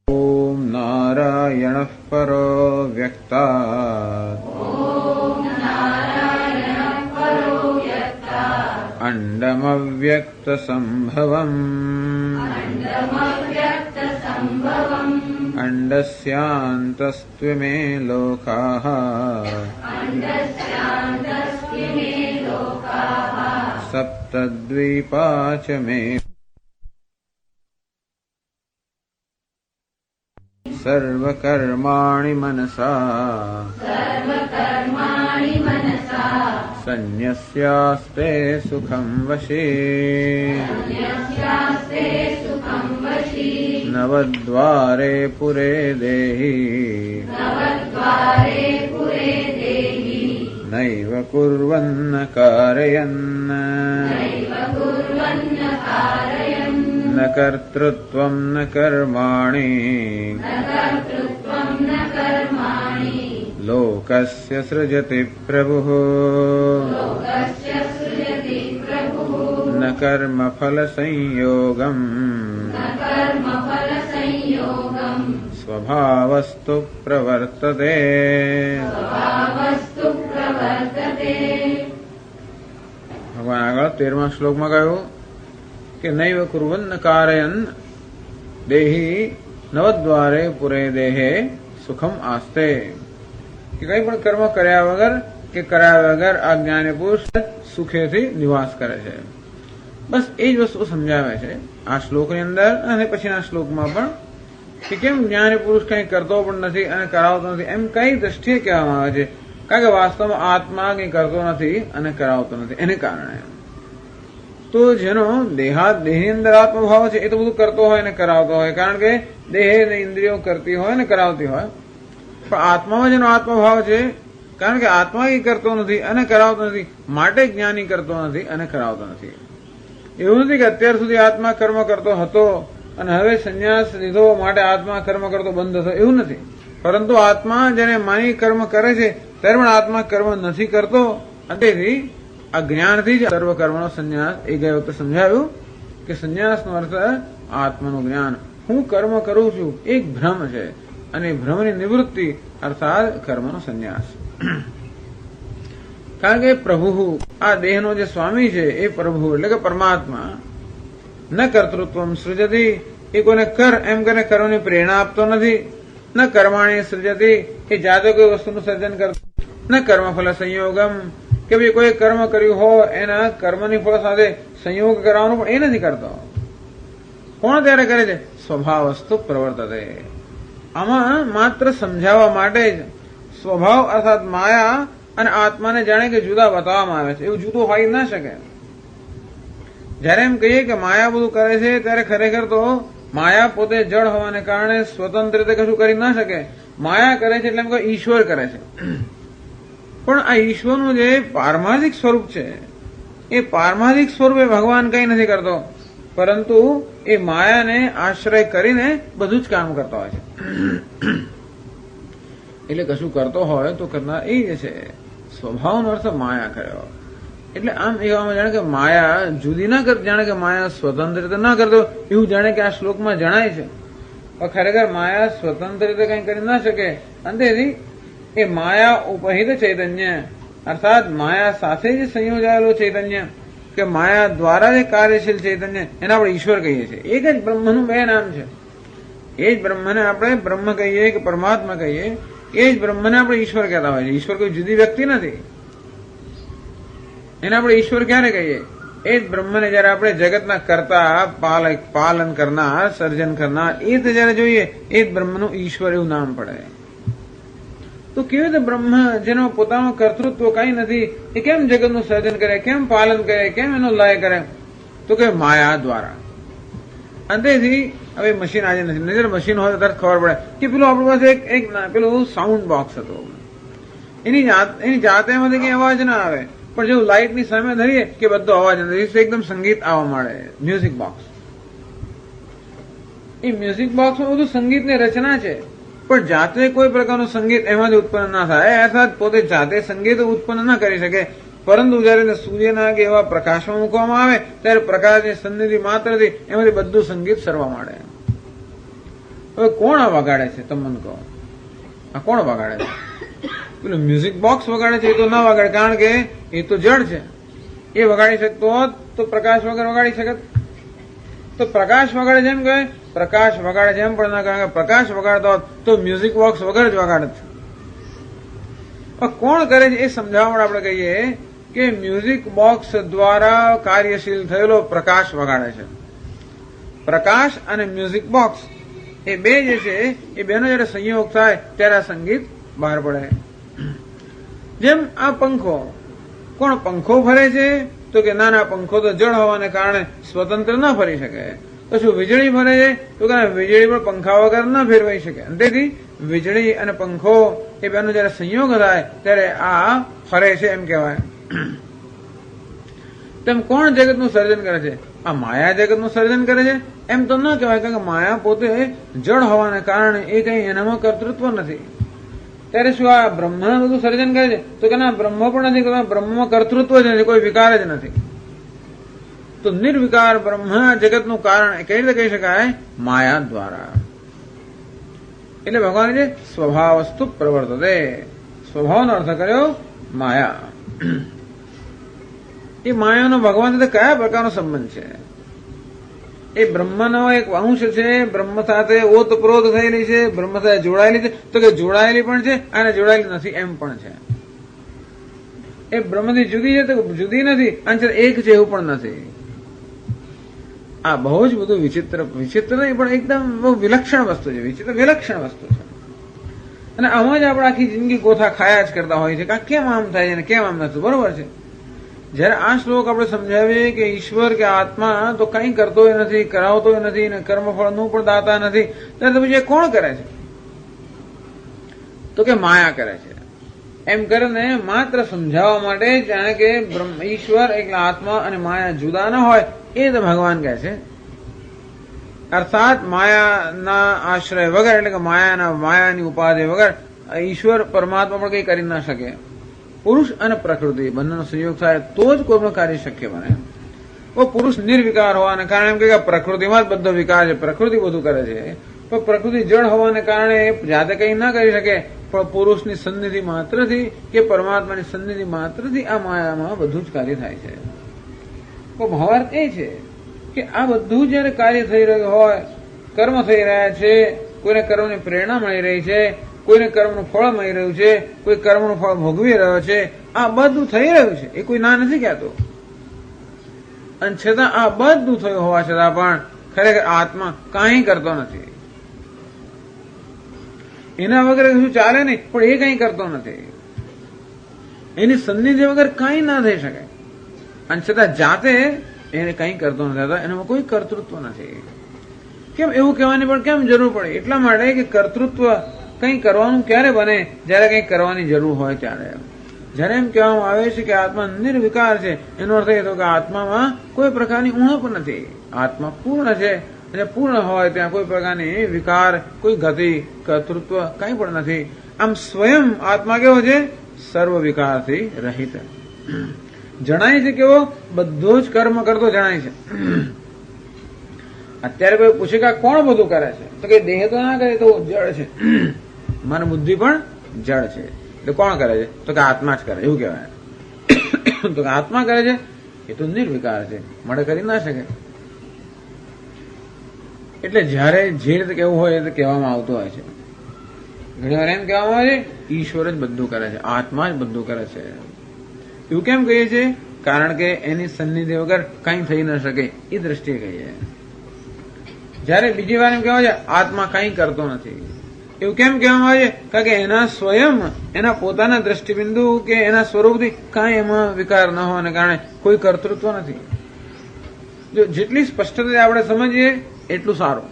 ઓમ નારાયણઃ પરો વ્યક્તાત્ અંડમવ્યક્તસંભવम् અંડસ્યાन्तस्त्वमे लोकाः सप्तद्वीपा च मे सर्वकर्माणि मनसा सन्न्यस्यास्ते सुखं वशे नवद्वारे पुरे देहि नैव कुर्वन्न कारयन् न कर्तृत्वं न कर्माणि लोकस्य सृजति प्रभुः न कर्मफलसंयोगम् स्वभावस्तु प्रवर्तते भगवान આગળ 13મા શ્લોકમાં કહ્યું કે નૈવ કુર્વન્ન કારયન દેહી નવદ્વારે પુરે દેહે સુખમ આસ્તે કે કંઈ પણ કર્મ કર્યા વગર કે કર્યા વગર આ જ્ઞાની પુરુષ સુખેથી નિવાસ કરે છે. બસ એ જ વસ્તુ સમજાવે છે આ શ્લોકની અંદર અને પછીના શ્લોકમાં પણ કે કેમ જ્ઞાની પુરુષ કંઈ કરતો પણ નથી અને કરાવતો નથી એમ કઈ દ્રષ્ટિએ કહેવામાં આવે છે. કારણ કે વાસ્તવમાં આત્મા કંઈ કરતો નથી અને કરાવતો નથી એને કારણે. તો જેનો દેહની અંદર આત્મભાવ છે એ તો બધું કરતો હોય ને કરાવતો હોય, કારણ કે દેહ ને ઇન્દ્રિયો કરતી હોય ને કરાવતી હોય. પણ આત્મામાં જેનો આત્મભાવ છે, કારણ કે આત્મા એ કરતો નથી અને કરાવતો નથી માટે જ્ઞાની કરતો નથી અને કરાવતો નથી. એવું નથી કે અત્યાર સુધી આત્મા કર્મ કરતો હતો અને હવે સંન્યાસ લીધો માટે આત્મા કર્મ કરતો બંધ થયો, એવું નથી. પરંતુ આત્મા જેને માની કર્મ કરે છે ત્યારે પણ આત્મા કર્મ નથી કરતો. તેથી આ જ્ઞાનથી જ સર્વ કર્મનો સંન્યાસ એ ગયા વખતે સમજાવ્યું કે સંન્યાસનો અર્થ આત્માનું જ્ઞાન. હું કર્મ કરું છું એક ભ્રમ છે અને ભ્રમની નિવૃત્તિ અર્થાત કર્મનો સંન્યાસ. કારણ કે પ્રભુ આ દેહનો જે સ્વામી છે એ પ્રભુ એટલે કે પરમાત્મા ન કર્તૃત્વમ સૃજતી એ કોઈને કર એમ કરીને કરવાની પ્રેરણા આપતો નથી. ન કર્માણી સૃજતી એ જાતે કોઈ વસ્તુનું સર્જન કરતો. ન કર્મફલ સંયોગમ કે ભાઈ કોઈ કર્મ કર્યું હોય એના કર્મની ફળ સાથે સંયોગ કરવાનો પણ એ નથી કરતો. કોણ ત્યારે કરે છે? સ્વભાવસ્તુ પ્રવર્તતે. આમાં માત્ર સમજાવવા માટે જ સ્વભાવ અર્થાત માયા અને આત્માને જાણે કે જુદા બતાવવામાં આવે છે. એવું જુદું હોઈ ના શકે. જયારે એમ કહીએ કે માયા બધું કરે છે ત્યારે ખરેખર તો માયા પોતે જળ હોવાને કારણે સ્વતંત્ર રીતે કશું કરી ના શકે. માયા કરે છે એટલે એમ કહે ઈશ્વર કરે છે. પણ આ ઈશ્વરનું જે પારમાર્થિક સ્વરૂપ છે એ પારમાર્થિક સ્વરૂપે ભગવાન કંઈ નથી કરતો, પરંતુ એ માયાને આશ્રય કરીને બધું જ કામ કરતા હોય છે. એટલે કશું કરતો હોય તો કરનાર એ જ છે. સ્વભાવનો અર્થ માયા કર્યો. એટલે આમ કહેવામાં જાણે કે માયા જુદી ના કરતી, જાણે કે માયા સ્વતંત્ર રીતે ના કરતો એવું જાણે કે આ શ્લોકમાં જણાય છે. પણ ખરેખર માયા સ્વતંત્ર રીતે કંઈ કરી ના શકે. અંતેથી એ માયા ઉપહિત ચૈતન્ય અર્થાત માયા સાથે જ સંયોજાયેલું ચૈતન્ય કે માયા દ્વારા જે કાર્યશીલ ચૈતન્ય એને આપણે ઈશ્વર કહીએ છીએ. એક જ બ્રહ્મનું બે નામ છે. એ જ બ્રહ્મને આપણે બ્રહ્મ કહીએ કે પરમાત્મા કહીએ, એ જ બ્રહ્મને આપણે ઈશ્વર કહેતા હોય છે. ઈશ્વર કોઈ જુદી વ્યક્તિ નથી. એને આપણે ઈશ્વર ક્યારે કહીએ? એ જ બ્રહ્મને જયારે આપણે જગતના કરતા પાલન કરનાર સર્જન કરનાર એ રીતે જયારે જોઈએ એ જ બ્રહ્મનું ઈશ્વર એવું નામ પડે. તો કેવી રીતે બ્રહ્મ જેનો પોતાનું કર્તૃત્વ કઈ નથી એ કેમ જગતનું સર્જન કરે, કેમ પાલન કરે, કેમ એનો લય કરે? તો કે માયા દ્વારા. અંતેથી હવે મશીન આજે નથી, નજર મશીન હોય તો તરત ખબર પડે કે પેલું આપણી પાસે એક પેલું સાઉન્ડ બોક્સ હતું, એની જાતે એમાંથી કઈ અવાજ ના આવે, પણ જેવું લાઇટની સામે ધરીએ કે બધો અવાજ નથી, એકદમ સંગીત આવવા માંડે. મ્યુઝિક બોક્સ, એ મ્યુઝિક બોક્સમાં બધું સંગીતની રચના છે, પણ જાતે કોઈ પ્રકારનું સંગીત એમાંથી ઉત્પન્ન ના થાય. અર્થાત પોતે જાતે સંગીત ઉત્પન્ન ના કરી શકે, પરંતુ જયારે સૂર્યના કે એવા પ્રકાશમાં મૂકવામાં આવે ત્યારે પ્રકાશની સન્નિધિ માત્રથી એમાંથી બધું સંગીત સરવા માંડે. હવે કોણ આ વગાડે છે તમે મને કહો, આ કોણ વગાડે છે? પેલું મ્યુઝિક બોક્સ વગાડે છે એ તો ના વગાડે, કારણ કે એ તો જડ છે. એ વગાડી શકતો હોત તો પ્રકાશ વગર વગાડી શકત. તો પ્રકાશ વગાડે છે એમ કહે, પ્રકાશ વગાડે છે એમ પણ ના, કારણ કે પ્રકાશ વગાડતો હોત તો મ્યુઝિક બોક્સ વગર જ વગાડત. કોણ કરે છે એ સમજાવવા માટે આપણે કહીએ કે મ્યુઝિક બોક્સ દ્વારા કાર્યશીલ થયેલો પ્રકાશ વગાડે છે. પ્રકાશ અને મ્યુઝિક બોક્સ એ બે જે છે એ બેનો જયારે સંયોગ થાય ત્યારે આ સંગીત બહાર પડે. જેમ આ પંખો, કોણ પંખો ફરે છે? તો કે ના, પંખો તો જળ હોવાને કારણે સ્વતંત્ર ન ફરી શકે. તો શું વીજળી ફરે છે? તો કે વીજળી પણ પંખા વગર ન ફેરવાઈ શકે. તેથી વીજળી અને પંખો એ બેનો જયારે સંયોગ થાય ત્યારે આ ફરે છે એમ કહેવાય. તેમ કોણ જગતનું સર્જન કરે છે? આ માયા જગતનું સર્જન કરે છે એમ તો ન કહેવાય, કારણ કે માયા પોતે જળ હોવાને કારણે એ કઈ એનામાં કર્તૃત્વ નથી. ત્યારે શું આ બ્રહ્મ બધું સર્જન કરે છે? તો કે ના, બ્રહ્મ પણ નથી કરતા, બ્રહ્મમાં કર્તૃત્વ જ નથી, કોઈ વિકાર જ નથી. તો નિર્વિકાર બ્રહ્મ જગતનું કારણ કઈ રીતે કહી શકાય? માયા દ્વારા. એટલે ભગવાન છે સ્વભાવસ્તુ પ્રવર્તતે, સ્વભાવનો અર્થ કર્યો માયા. એ માયાનો ભગવાન સાથે કયા પ્રકારનો સંબંધ છે? એ બ્રહ્મનો એક અંશ છે, બ્રહ્મ સાથે ઓતપ્રોત થયેલી છે, બ્રહ્મ સાથે જોડાયેલી છે. તો કે જોડાયેલી પણ છે અને જોડાયેલી નથી એમ પણ છે. એ બ્રહ્મથી જુદી છે તો જુદી નથી, અને એક છે એવું પણ નથી. આ બહુ જ બધું વિચિત્ર નહીં પણ એકદમ બહુ વિલક્ષણ વસ્તુ છે, વિચિત્ર વિલક્ષણ વસ્તુ છે. અને આમાં જ આપણે આખી જિંદગી ગોથા ખાયા જ કરતા હોય છે કે કેમ આમ થાય છે ને કેમ આમ નથી. બરોબર છે. જયારે આ શ્લોક આપણે સમજાવીએ કે ઈશ્વર કે આત્મા તો કંઈ કરતો નથી, કરાવતો નથી ને કર્મફળનું પણ દાતા નથી, ત્યારે તો પછી કોણ કરે છે? તો કે માયા કરે છે. એમ કરીને માત્ર સમજાવવા માટે, જાણે કે ઈશ્વર એટલે આત્મા અને માયા જુદા ન હોય એ તો ભગવાન કહે છે. અર્થાત માયાના આશ્રય વગર, એટલે કે માયાની ઉપાધિ વગર ઈશ્વર પરમાત્મા પણ કંઈ કરી ના શકે. પુરુષ અને પ્રકૃતિ બંનેનો સંયોગ થાય તો જ કોઈનું કાર્ય શક્ય બને. પુરુષ નિર્વિકાર હોવાને કારણે એમ કે પ્રકૃતિમાં જ બધો વિકાર છે, પ્રકૃતિ બધું કરે છે. પણ પ્રકૃતિ જળ હોવાને કારણે જાતે કંઈ ના કરી શકે, પણ પુરુષની સન્નિધિ માત્રથી કે પરમાત્માની સન્નિધિ માત્રથી આ માયામાં બધું જ કાર્ય થાય છે. તો ભાવાર્થ એ છે કે આ બધું જયારે કાર્ય થઈ રહ્યું હોય, કર્મ થઈ રહ્યા છે, કોઈને કર્મની પ્રેરણા મળી રહી છે, કોઈને કર્મનું ફળ મળી રહ્યું છે, કોઈ કર્મનું ફળ ભોગવી રહ્યો છે, આ બધું થઈ રહ્યું છે. એ કોઈ ના નથી કહેતો. અને છતાં આ બધું થયું હોવા છતાં પણ ખરેખર આત્મા કાંઈ કરતો નથી. એના વગર શું ચાલે નહીં, પણ એ કંઈ કરતો નથી. એની સન્નિધિ વગર કંઈ ના થઈ શકે. અને છતાં જાતે એને કંઈ કરતો નથી, એનામાં કોઈ કર્તૃત્વ નથી. કેમ એવું કહેવાની પણ કેમ જરૂર પડે? એટલા માટે કે કર્તૃત્વ કંઈ કરવાનું ક્યારે બને? જયારે કંઈ કરવાની જરૂર હોય ત્યારે. જયારે એમ કહેવામાં આવે છે કે આત્મા નિર્વિકાર છે, એનો અર્થ એ થયો કે આત્મામાં કોઈ પ્રકારની ઉણપ નથી. આત્મા પૂર્ણ છે, અને પૂર્ણ હોય ત્યાં કોઈ પ્રકારની વિકાર, કોઈ ગતિ, કર્તૃત્વ કંઈ પણ નથી. આમ સ્વયં આત્મા કેવો છે? સર્વ વિકારથી રહિત જણાય છે. કેવો? બધો જ કર્મ કરતો જણાય છે. અત્યારે કોઈ પૂછે કે કોણ બધું કરે છે? તો કે દેહ તો ના કરે, તો જળ છે. મન બુદ્ધિ પણ જળ છે. એટલે કોણ કરે છે? તો કે આત્મા જ કરે, એવું કહેવાય. તો કે આત્મા કરે છે એ તો નિર્વિકાર છે, મળે કરી ના શકે. એટલે જયારે જે રીતે કહેવું હોય એ રીતે કહેવામાં આવતું હોય છે. ઘણી વાર એમ કહેવામાં આવે છે ઈશ્વર જ બધું કરે છે, આત્મા જ બધું કરે છે. એવું કેમ કહીએ છીએ? કારણ કે એની સન્નિધિ વગર કંઈ થઈ ન શકે એ દ્રષ્ટિએ કહીએ. જયારે બીજી વાર એમ કહેવાય છે આત્મા કંઈ કરતો નથી, એવું કેમ કહેવામાં આવે છે? કારણ કે એના સ્વયં, એના પોતાના દ્રષ્ટિબિંદુ કે એના સ્વરૂપથી કાંઈ એમાં વિકાર ન હોવાને કારણે કોઈ કર્તૃત્વ નથી. જો જેટલી સ્પષ્ટતા આપણે સમજીએ એટલું સારું.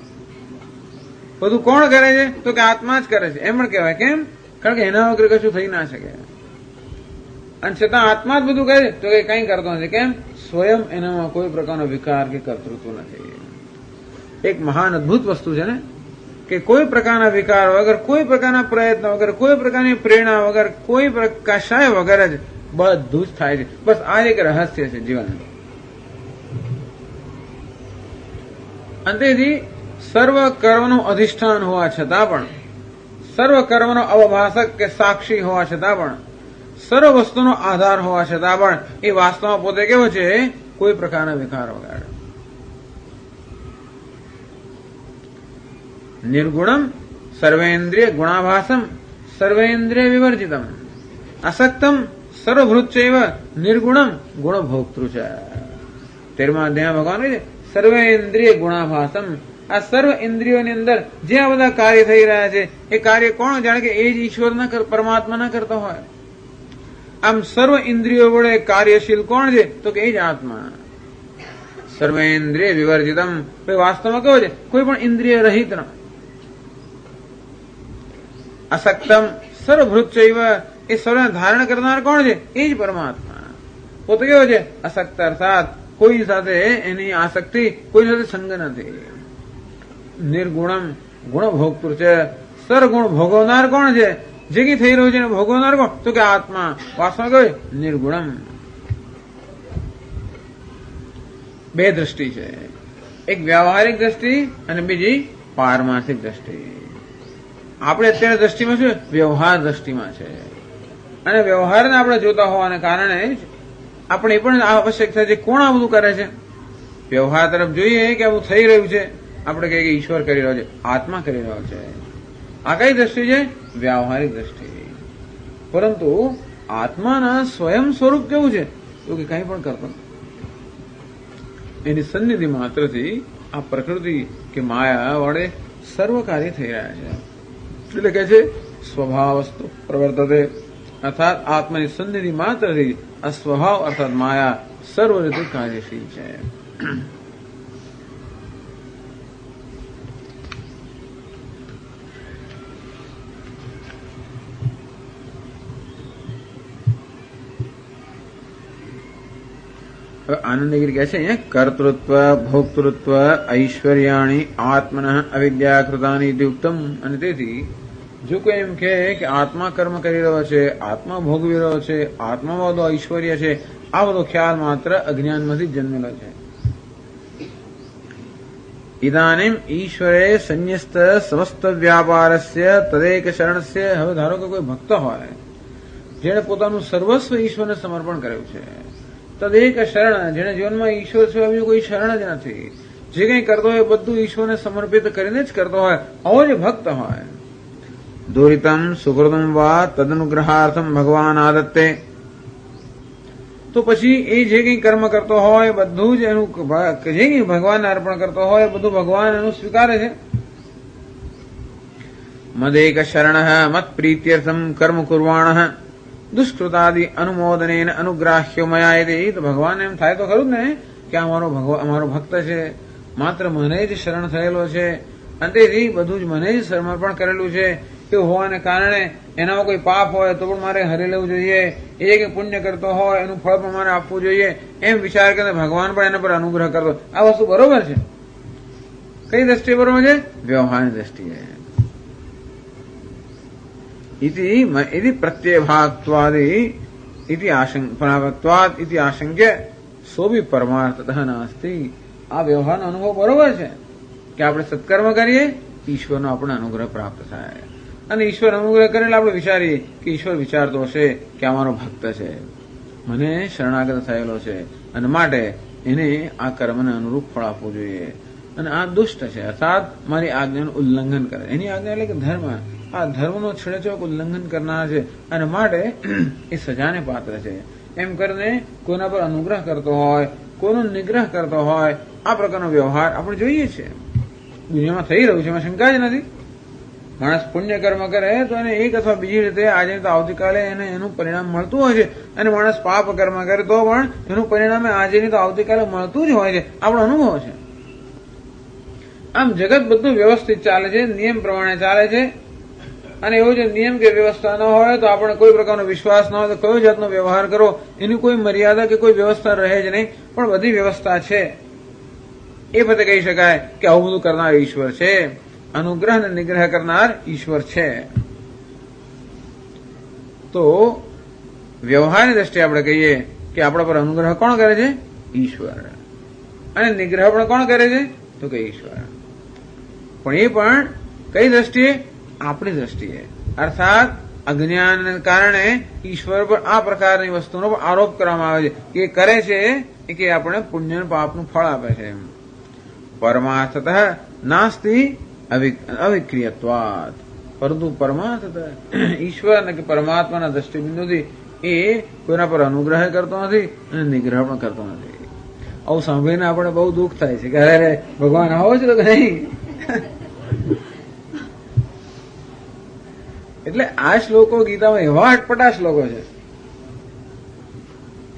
બધું કોણ કરે છે? તો કે આત્મા જ કરે છે એમ પણ કહેવાય. કેમ? કારણ કે એના વગર કશું થઈ ના શકે. અને છતાં આત્મા જ બધું કરે છે, તો કે કંઈ કરતો નથી. કેમ? સ્વયં એનામાં કોઈ પ્રકારનો વિકાર કે કર્તૃત્વ નથી. એક મહાન અદભુત વસ્તુ છે ને, કે કોઈ પ્રકારના વિકાર વગર, કોઈ પ્રકારના પ્રયત્ન વગર, કોઈ પ્રકારની પ્રેરણા વગર, કોઈ કશાય વગર જ બધું જ થાય છે. બસ આ એક રહસ્ય છે જીવનનું. અંતેથી સર્વ કર્મનું અધિષ્ઠાન હોવા છતાં પણ, સર્વ કર્મનો અવભાષક કે સાક્ષી હોવા છતાં પણ, સર્વ વસ્તુનો આધાર હોવા છતાં પણ એ વાસ્તવમાં પોતે કેવો છે? કોઈ પ્રકારના વિકાર વગર. નિર્ગુણમ સર્વેન્દ્રિય ગુણાભાસમ સર્વેન્દ્રિય વિવર્જિતમ અસક્તમ સર્વભૃતચૈવ નિર્ગુણમ ગુણભોક્તૃ છે. 13મા અધ્યાયમાં ભગવાન કહે છે સર્વેન્દ્રિય ગુણાભાસમ. આ સર્વ ઇન્દ્રિયોની અંદર જે આ બધા કાર્ય થઈ રહ્યા છે એ કાર્ય કોણ જાણે કે એ જ ઈશ્વર પરમાત્મા ના કરતો હોય. આમ સર્વ ઇન્દ્રિયો વડે કાર્યશીલ કોણ છે? તો કે એ જ આત્મા. સર્વેન્દ્રિય વિવર્જિતમ. વાસ્તવમાં કેવો છે? કોઈ પણ ઇન્દ્રિય રહિત. અસક્તમ સર્વભૃતચૈવ. એ સર્વને ધારણ કરનાર કોણ છે? એ જ પરમાત્મા. પોતે કેવો છે? અસક્ત અર્થાત કોઈ સાથે એની આસક્તિ, કોઈ સાથે સંગ નથી. નિર્ગુણમ ગુણભોક્તૃ છે. સર્વગુણ ભોગવનાર કોણ છે? જે કઈ થઈ રહ્યું છે એને ભોગવનાર કોણ? તો કે આત્મા. વાસ્તવમાં કયો? નિર્ગુણમ. બે દ્રષ્ટિ છે, એક વ્યવહારિક દ્રષ્ટિ અને બીજી પારમાર્થિક દ્રષ્ટિ. આપણે અત્યારે દ્રષ્ટિમાં શું? વ્યવહાર દ્રષ્ટિમાં છે. અને વ્યવહારને આપણે જોતા હોવાને કારણે જ આપણે એ પણ આવશ્યક થાય છે કોણ આ બધું કરે છે? વ્યવહાર તરફ જોઈએ કે આ બધું થઈ રહ્યું છે, આપણે કહીએ કે ઈશ્વર કરી રહ્યો છે, આત્મા કરી રહ્યો છે. આ કઈ દ્રષ્ટિ છે? વ્યવહારિક દ્રષ્ટિ. પરંતુ આત્માના સ્વયં સ્વરૂપ કેવું છે? તો કે કંઈ પણ કરતો એની સન્નિધિ માત્રથી આ પ્રકૃતિ કે માયા વડે સર્વ કાર્ય થઈ રહ્યા છે. એટલે કે છે સ્વભાવસ્તુ પ્રવર્તતે. અર્થાત આત્માની સન્નિધિ માત્રથી આ સ્વભાવ અર્થાત માયા સર્વ રીતે કાર્યશીલ છે. આનંદગીરી કહે છે અહીંયા કર્તૃત્વ ભોક્તૃત્વ ઐશ્વર્યાણી આત્મન અવિદ્યાકૃતાની ઉત્તમ. અને તેથી જો કોઈ એમ કહે કે આત્મા કર્મ કરી રહ્યો છે, આત્મા ભોગવી રહ્યો છે, આત્મામાં બધો ઐશ્વર્ય છે, આ બધો ખ્યાલ માત્ર અજ્ઞાનમાંથી જન્મેલો છે. ઇદાનીમ ઈશ્વરે સંન્યસ્ત સમસ્ત વ્યાપારસ્ય તદેક શરણસ્ય. હવે ધારો કે કોઈ ભક્ત હોય જેણે પોતાનું સર્વસ્વ ઈશ્વરને સમર્પણ કર્યું છે, તદેક શરણ, જેને જીવનમાં ઈશ્વર સિવાય બીજું કોઈ શરણ જ નથી, જે કંઈ કરતો હોય બધું ઈશ્વરને સમર્પિત કરીને જ કરતો હોય, આવો જે ભક્ત હોય. દુરિતમ સુકૃતમ વા તદનુગ્રહાર્થમ ભગવાન આદત્તે. તો પછી એ જે કંઈ કર્મ કરતો હોય બધું જ એનું જે કંઈ ભગવાનને અર્પણ કરતો હોય બધું ભગવાન એનું સ્વીકારે છે. મદેક શરણ મત પ્રીત્યર્થમ કર્મ કુર્વાણ દુષ્કૃતાદિ અનુમોદનેન અનુગ્રાહ્યો મયા એતિ. તો ભગવાન એમ થાય તો ખરું ને કે અમારો ભક્ત છે, માત્ર મને જ શરણ થયેલો છે, અને તેથી બધું જ મને જ સમર્પણ કરેલું છે. એવું હોવાને કારણે એનામાં કોઈ પાપ હોય તો પણ મારે હરી લેવું જોઈએ, એ કે પુણ્ય કરતો હોય એનું ફળ પણ મારે આપવું જોઈએ, એમ વિચાર કરીને ભગવાન પણ એના પર અનુગ્રહ કરતો. આ વસ્તુ બરોબર છે. કઈ દ્રષ્ટિએ બરોબર છે? વ્યવહારની દ્રષ્ટિએ. इति प्रत्यभाक्त्वादि इति आशंक्त्वाद इति आशंक्य सो भी परमार्थतः नास्ति. આ વ્યવહારનો અનુભવ બરોબર છે કે આપણે સત્કર્મ કરીએ ઈશ્વરનો આપણને અનુગ્રહ પ્રાપ્ત થાય, અને ઈશ્વર અનુગ્રહ કરેલા આપણે વિચારીએ કે ઈશ્વર વિચારતો હશે કે અમારો ભક્ત છે, મને શરણાગત થયેલો છે, અને માટે એને આ કર્મને અનુરૂપ ફળ આપવું જોઈએ, અને આ દુષ્ટ છે અર્થાત મારી આજ્ઞાનું ઉલ્લંઘન કરે. એની આજ્ઞા એટલે કે ધર્મ, આ ધર્મનો છેડછાડ ઉલ્લંઘન કરનાર છે, અને માટે એ સજાને પાત્ર છે. એમ કરીને કોઈના પર અનુગ્રહ કરતો હોય, કોઈનો નિગ્રહ કરતો હોય, આ પ્રકારનો વ્યવહાર આપણે જોઈએ છીએ દુનિયામાં થઈ રહ્યું છે, એમાં શંકા જ નથી. માણસ પુણ્ય કર્મ કરે તો એને એક અથવા બીજી રીતે આજે તો આવતીકાલે એને એનું પરિણામ મળતું હોય છે, અને માણસ પાપ કર્મ કરે તો પણ એનું પરિણામ આજે નહીં તો આવતીકાલે મળતું જ હોય છે. આપણો અનુભવ છે. આમ જગત બધું વ્યવસ્થિત ચાલે છે, નિયમ પ્રમાણે ચાલે છે, અને એવો જે નિયમ કે વ્યવસ્થા ન હોય તો આપણે કોઈ પ્રકારનો વિશ્વાસ ન હોય તો કયો જાતનો વ્યવહાર કરો એની કોઈ મર્યાદા કે કોઈ વ્યવસ્થા રહે જ નહીં. પણ બધી વ્યવસ્થા છે એ બધે કહી શકાય કે આવું બધું કરનાર ઈશ્વર છે, અનુગ્રહ અને નિગ્રહ કરનાર ઈશ્વર છે. તો વ્યવહારની દ્રષ્ટિએ આપણે કહીએ કે આપણા પર અનુગ્રહ કોણ કરે છે? ઈશ્વર. અને નિગ્રહ પણ કોણ કરે છે? તો કે ઈશ્વર. પણ એ પણ કઈ દ્રષ્ટિએ? આપણી દ્રષ્ટિએ. અર્થાત અજ્ઞાનને કારણે ઈશ્વર પર આ પ્રકારની વસ્તુનો આરોપ કરવામાં આવે છે કે એ કરે છે કે આપણે પુણ્ય અને પાપનું ફળ આપે છે. પરમાર્થતઃ નાસ્તિ અવિક્રિયત્વાત, પરંતુ પરમાર્થતઃ ઈશ્વર અને કે પરમાત્માના દ્રષ્ટિબિંદુથી એ કોઈના પર અનુગ્રહ કરતો નથી અને નિગ્રહ પણ કરતો નથી. આવું સાંભળીને આપણે બહુ દુઃખ થાય છે કે અરે ભગવાન આવો છે તો નહીં. એટલે આ શ્લોકો ગીતામાં એવા અટપટા શ્લોકો છે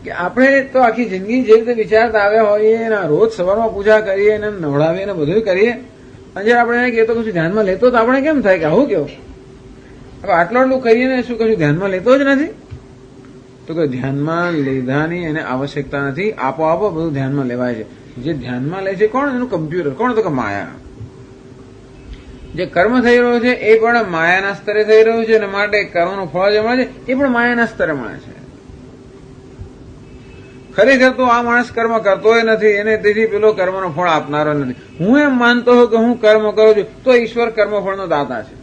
કે આપણે તો આખી જિંદગી જે રીતે વિચારતા આવ્યા હોઈએ અને રોજ સવારમાં પૂજા કરીએ અને નવડાવીએ અને બધું કરીએ, અને આપણે એને કહેતો કશું ધ્યાનમાં લેતો તો આપણે કેમ થાય કે આવું કેવું? હવે આટલું કરીએ ને શું કશું ધ્યાનમાં લેતો જ નથી? તો કે ધ્યાનમાં લીધાની એને આવશ્યકતા નથી, આપોઆપ બધું ધ્યાનમાં લેવાય છે. જે ધ્યાનમાં લે છે કોણ? એનું કમ્પ્યુટર. કોણ? તો કે માયા. જે કર્મ થઈ રહ્યો છે એ પણ માયાના સ્તરે થઈ રહ્યું છે અને માટે કર્મનું ફળ જે મળે છે એ પણ માયાના સ્તરે મળે છે. ખરેખર તો આ માણસ કર્મ કરતો નથી, એને તેથી પેલો કર્મનો ફળ આપનારો નથી. હું એમ માનતો હોઉં કે હું કર્મ કરું છું તો ઈશ્વર કર્મફળનો દાતા છે.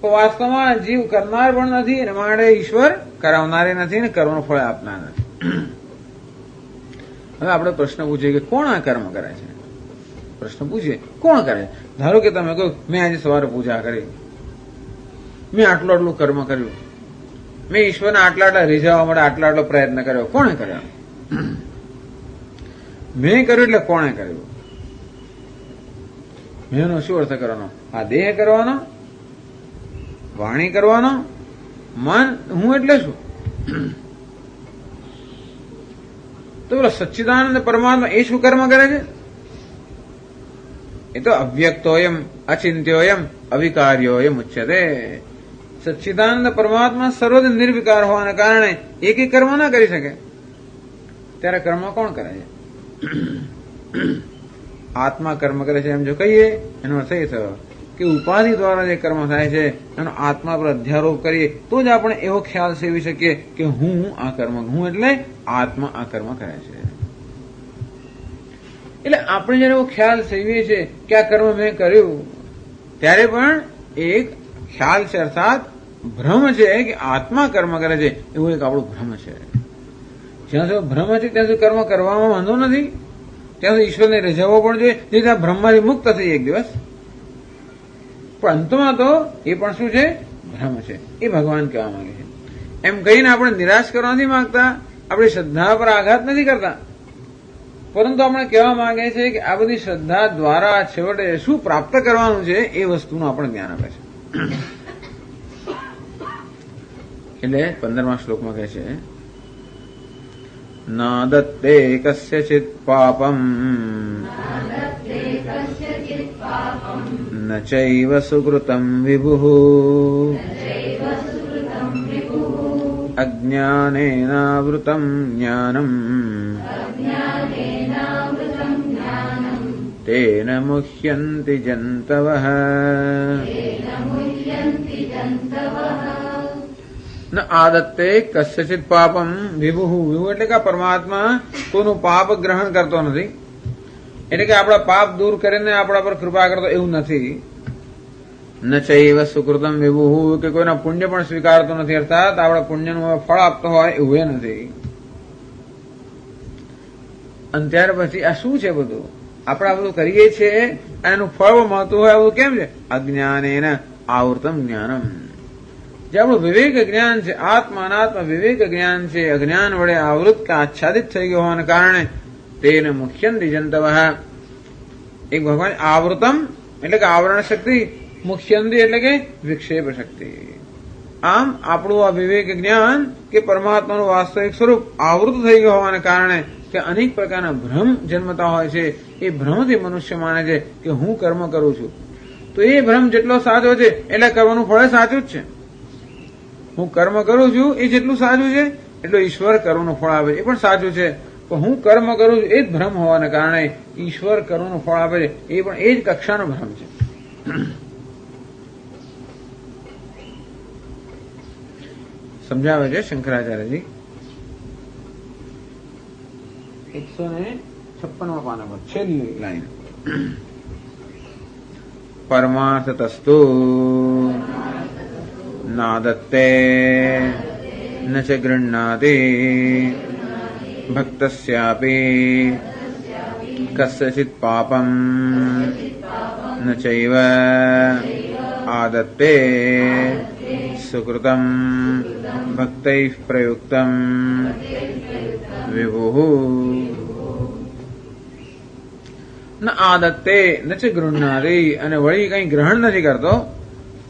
તો વાસ્તવમાં જીવ કરનાર પણ નથી અને માટે ઈશ્વર કરાવનારે નથી અને કર્મનું ફળ આપનાર નથી. હવે આપણે પ્રશ્ન પૂછીએ કે કોણ આ કર્મ કરે છે? પ્રશ્ન પૂછીએ કોણ કરે? ધારો કે તમે કહો મેં આજે સવારે પૂજા કરી, મેં આટલું કર્મ કર્યું, મેં ઈશ્વરને આટલા રીઝવવા માટે આટલો પ્રયત્ન કર્યો. કોણે કર્યો? મેં કર્યું એટલે કોણે કર્યું? મેંનો શું અર્થ કરવાનો? આ દેહ કરવાનો, વાણી કરવાનો, મન, હું એટલે શું? તો પેલો સચ્ચિદાનંદ પરમાત્મા એ શું કર્મ કરે છે? એ તો અવ્યક્તોયમ અચિંત્યોયમ અવિકાર્યોયમ ઉચ્યતે. સચ્ચિદાનંદ પરમાત્મા સર્વદ નિર્વિકાર હોવાના કારણે એક કર્મ ના કરી શકે. ત્યારે કર્મ કોણ કરે છે? આત્મા કર્મ કરે છે એમ જો કહીએ એનો અર્થ એ થયો કે ઉપાધિ દ્વારા જે કર્મ થાય છે એનો આત્મા પર અધ્યારોપ કરીએ તો જ આપણે એવો ખ્યાલ સેવી શકીએ કે હું આ કર્મ, હું એટલે આત્મા આ કર્મ કરે છે. એટલે આપણે જયારે એવો ખ્યાલ સેવીએ છીએ કે આ કર્મ મેં કર્યું, ત્યારે પણ એક ખ્યાલ છે, અર્થાત ભ્રમ છે કે આત્મા કર્મ કરે છે, એવું એક આપણું ભ્રમ છે. જ્યાં સુધી ભ્રમ છે ત્યાં સુધી કર્મ કરવામાં વાંધો નથી, ત્યાં સુધી ઈશ્વરને રીઝવવો પણ જોઈએ, જેથી આ ભ્રમમાંથી મુક્ત થઈ એક દિવસ. પણ અંતમાં તો એ પણ શું છે? ભ્રમ છે. એ ભગવાન કહેવા માંગે છે. એમ કહીને આપણે નિરાશ કરવા નથી માંગતા, આપણી શ્રદ્ધા પર આઘાત નથી કરતા, પરંતુ આપણે કહેવા માંગે છે કે આ બધી શ્રદ્ધા દ્વારા છેવટે શું પ્રાપ્ત કરવાનું છે એ વસ્તુનું આપણે જ્ઞાન આપે છે. એટલે 15મા શ્લોકમાં કહે છે ન દત્તે કસ્યચિત પાપમ ન ચૈવ સુકૃતમ વિભુઃ અજ્ઞાનેનાવૃતમ જ્ઞાનમ તેન મુહ્યન્તિ જંતવઃ. ન આદત્તે કસ્યચિત પાપમ વિભુઃ. વિભુ એટલે કે પરમાત્મા કોઈનું પાપ ગ્રહણ કરતો નથી, એટલે કે આપણા પાપ દૂર કરીને આપણા પર કૃપા કરતો એવું નથી. ન ચૈવ સુકૃતમ વિભુઃ કે કોઈના પુણ્ય પણ સ્વીકારતો નથી, અર્થાત આપણા પુણ્યનું ફળ આપતો હોય એવું નથી. અને ત્યાર પછી આ શું છે? બધું આપણે આ બધું કરીએ છીએ એનું ફળ મળતું હોય એવું કેમ છે? અજ્ઞાનેન આવૃતમ જ્ઞાનમ. જે આપણું વિવેક જ્ઞાન છે, આત્મા અનાત્મા વિવેક જ્ઞાન છે, અજ્ઞાન વડે આવૃત કે આચ્છાદિત થઈ ગયો હોવાના કારણે તેને મુખ્યંતિ જંતવઃ. એક ભગવાન આવૃતમ એટલે કે આવરણ શક્તિ, મુખ્યંતિ એટલે કે વિક્ષેપ શક્તિ. આમ આપણું આ વિવેક જ્ઞાન કે પરમાત્માનું વાસ્તવિક સ્વરૂપ આવૃત થઈ ગયું હોવાના કારણે કે અનેક પ્રકારના ભ્રમ જન્મતા હોય છે. એ ભ્રમથી મનુષ્ય માને છે કે હું કર્મ કરું છું, તો એ ભ્રમ જેટલો સાચો છે એટલે કરવાનું ફળ સાચું જ છે. હું કર્મ કરું છું એ જેટલું સાચું છે એટલું ઈશ્વર કર્મનું ફળ આપે એ પણ સાચું છે. પણ હું કર્મ કરું છું એ જ ભ્રમ હોવાના કારણે ઈશ્વર કર્મનું ફળ આપે છે એ પણ એ જ કક્ષાનો ભ્રમ છે. સમજાવે છે શંકરાચાર્યજી 156મા પાના પર છેલ્લી લાઈન. परमार्थतस्तु नादत्ते न च गृह्णाति भक्तस्यापि कस्यचित् पापं न चैव आदत्ते सुकृतं भक्तैः प्रयुक्तं विभुः न आदत्ते न च गृह्णाति અને વળી કંઈ ગ્રહણ નથી કરતો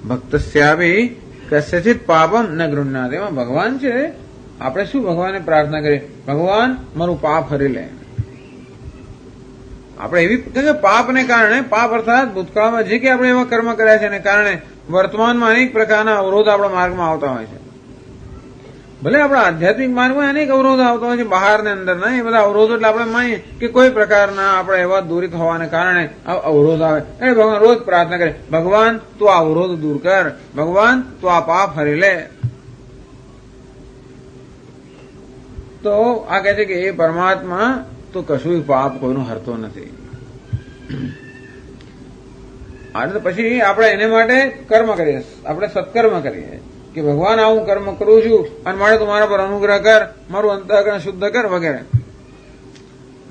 ભક્તસ્યાપી કસ્યચિત પાપમ ન ગૃહ્ણાતિ એમાં ભગવાન છે આપણે શું ભગવાનને પ્રાર્થના કરીએ ભગવાન મારું પાપ હરી લે આપણે એવી કે પાપને કારણે પાપ અર્થાત ભૂતકાળમાં જે કે આપણે એવા કર્મ કર્યા છે એને કારણે વર્તમાનમાં અનેક પ્રકારના અવરોધ આપણા માર્ગમાં આવતા હોય છે ભલે આપણા આધ્યાત્મિક માર્ગમાં અનેક અવરોધ આવતા હોય છે બહાર ને અંદર ના એ બધા અવરોધો એટલે આપણે માનીએ કે કોઈ પ્રકારના આપણે એવા દૂરિત હોવાને કારણે અવરોધ આવે એટલે ભગવાન રોજ પ્રાર્થના કરે ભગવાન તું આ અવરોધ દૂર કર ભગવાન તું આ પાપ હરી લે તો આ કહે છે કે એ પરમાત્મા તો કશું પાપ કોઈનું હરતો નથી અને પછી આપણે એને માટે કર્મ કરીએ આપણે સત્કર્મ કરીએ કે ભગવાન આવું કર્મ કરું છું અને મારે તું મારા પર અનુગ્રહ કર મારું અંતઃકરણ શુદ્ધ કર વગેરે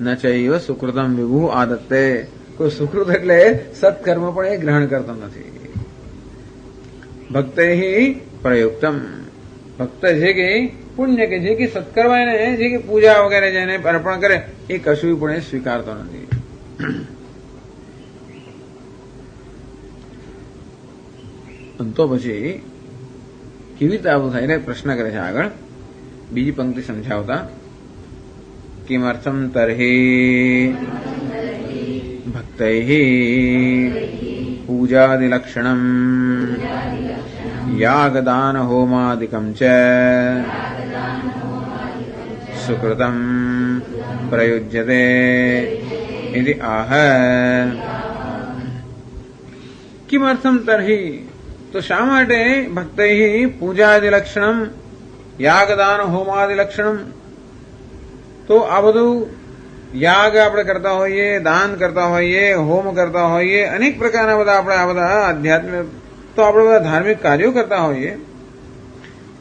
ન ચૈવ સુકૃતમ વિભુ આદત્તે કોઈ સુકૃત એટલે સત્કર્મ પણ એ ગ્રહણ કરતો નથી ભક્તે પ્રયુક્તમ ભક્ત છે કે પુણ્ય કે જે કે સત્કર્મ એને જે કે પૂજા વગેરે જેને અર્પણ કરે એ કશું પણ એ સ્વીકારતો નથી તો પછી કેવી રીતે આવું થાય એટલે પ્રશ્ન કરે છે આગળ બીજી પંક્તિ સમજાવતા કિમર્થમ તર્હિ ભક્તૈ પૂજાદિલક્ષણમ યાગદાન હોમાદિકમ ચ સુકૃતમ પ્રયુજ્યતે ઇતિ આહ કિમર્થમ તર્હિ તો શા માટે ભક્તૈ પૂજાદિલક્ષણમ યાગદાન હોમાદિલક્ષણમ તો આ બધું યાગ આપણે કરતા હોઈએ દાન કરતા હોઈએ હોમ કરતા હોઈએ અનેક પ્રકારના બધા આપણે આ બધા આધ્યાત્મિક તો આપણે બધા ધાર્મિક કાર્યો કરતા હોઈએ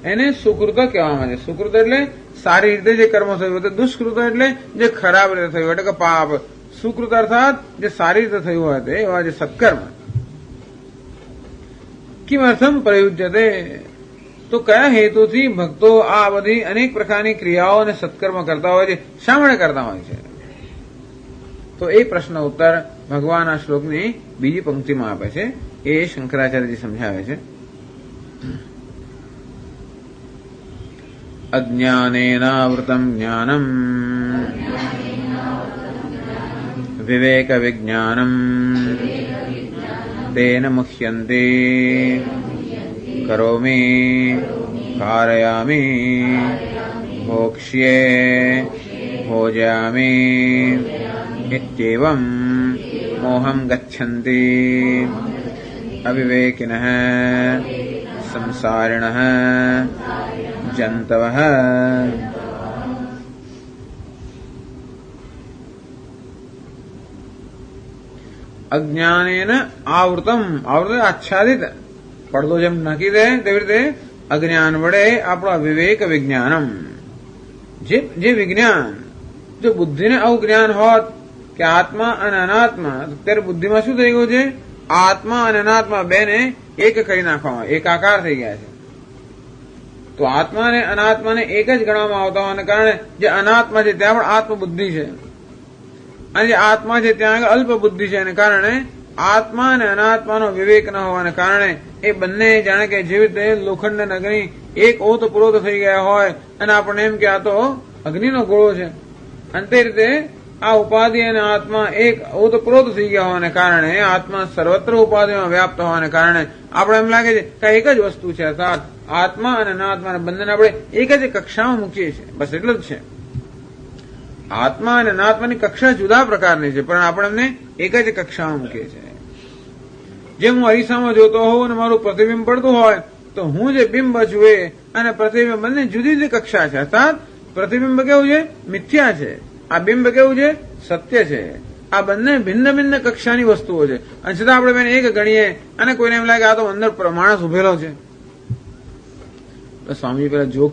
એને સુકૃત કહેવામાં આવે છે સુકૃત એટલે સારી રીતે જે કર્મ થયું હોય દુષ્કૃત એટલે જે ખરાબ રીતે થયું એટલે કે પાપ સુકૃત અર્થાત જે સારી રીતે થયું હોય તે એવા જે સત્કર્મ કિમર્થમ પ્રયુજ્યતે તો કયા હેતુથી ભક્તો આ બધી અનેક પ્રકારની ક્રિયાઓ અને સત્કર્મ કરતા હોય છે શા માટે કરતા હોય છે તો એ પ્રશ્ન ઉત્તર ભગવાન આ શ્લોકની બીજી પંક્તિમાં આપે છે એ શંકરાચાર્યજી સમજાવે છે અજ્ઞાનેનાવૃતમ જ્ઞાનમ વિવેક વિજ્ઞાનમ તેન મુહ્યન્તે કરોમિ કારયામિ ભોક્ષ્યે ભોજયામિ ઇત્યેવં મોહં ગચ્છન્તિ અવિવેકિનઃ સંસારિણઃ જંતવઃ અજ્ઞાનેન આવૃતમ આવૃત આચ્છાદિત પડદો જેમ નાખી દે તેવી રીતે અજ્ઞાન વડે આપણા વિવેક વિજ્ઞાનમ જે વિજ્ઞાન જો બુદ્ધિને આવું જ્ઞાન હોત કે આત્મા અને અનાત્મા ત્યારે બુદ્ધિમાં શું થઈ ગયું છે આત્મા અને અનાત્મા બેને એક કરી નાખવામાં એકાકાર થઈ ગયા છે તો આત્મા અને અનાત્માને એક જ ગણવામાં આવતા હોવાને કારણે જે અનાત્મા છે ત્યાં પણ આત્મબુદ્ધિ છે અને જે આત્મા છે ત્યાં આગળ અલ્પ બુદ્ધિ છે એને કારણે આત્મા અને અનાત્માનો વિવેક ન હોવાને કારણે એ બંને જાણે કે જેવી રીતે લોખંડ અને અગ્નિ એક ઓતપ્રોત થઈ ગયા હોય અને આપણને એમ કે આ તો અગ્નિનો ગોળો છે અને તે રીતે આ ઉપાધિ અને આત્મા એક ઓતપ્રોત થઈ ગયા હોવાને કારણે આત્મા સર્વત્ર ઉપાધિમાં વ્યાપ્ત હોવાને કારણે આપણે એમ લાગે છે કે એક જ વસ્તુ છે અર્થાત આત્મા અને અનાત્મા બંનેને આપણે એક જ કક્ષામાં મૂકીએ છીએ બસ એટલું જ છે આત્મા અને અનાત્માની કક્ષા જુદા પ્રકારની છે પણ આપણે એમને એક જ કક્ષામાં મૂકીએ છીએ જેમ હું અરીસામાં જોતો હોઉં અને મારું પ્રતિબિંબ પડતું હોય તો હું જે બિંબ છું એ અને પ્રતિબિંબ બંને જુદી જુદી કક્ષા છે અર્થાત પ્રતિબિંબ કેવું છે મિથ્યા છે આ બિંબ કેવું છે સત્ય છે આ બંને ભિન્ન ભિન્ન કક્ષાની વસ્તુઓ છે અને છતાં આપણે બેન એક ગણીએ અને કોઈને એમ લાગે આ તો અંદર માણસ ઉભેલો છે. સ્વામીજી પેલા જોક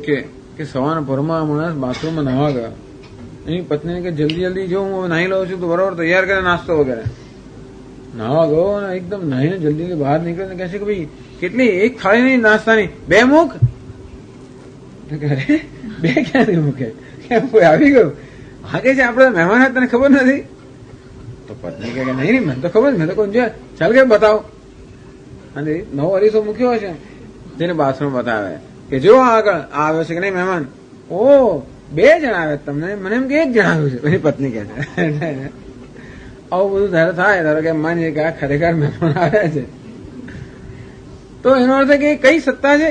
કે સવારના ભરમાં માણસ બાથરૂમમાં નહાવા ગયા, એની પત્નીને કે જલ્દી જલ્દી જો હું નાહી લઉં છું તો બરોબર તૈયાર કરે નાસ્તો વગેરે. નાહવા ગયો અને એકદમ નાહીને જલ્દી બહાર નીકળે કહે છે કે ભાઈ કેટલી એક થાળી નહીં નાસ્તાની, 2 મૂક. બે ક્યાંથી મૂકે, કેમ કોઈ આવી ગયું? આગે છે આપડે મહેમાન હતા તને ખબર નથી? તો પત્ની કે નહીં મને તો ખબર, મેં તો કોઈ જોયા, ચાલ કે બતાવો. અને નવો અરીસો મૂક્યો છે જેને બાથરૂમ બતાવે કે જો આગળ આવ્યો છે કે નહીં મહેમાન. ઓ 2 જણા આવે તમને, મને એમ કે 1 જણ આવ્યું છે. એની પત્ની કે છે આવું બધું ત્યારે થાય. ધારો કે માનીએ કે આ ખરેખર મહેમાન આવ્યા છે તો એનો અર્થ કે કઈ સત્તા છે?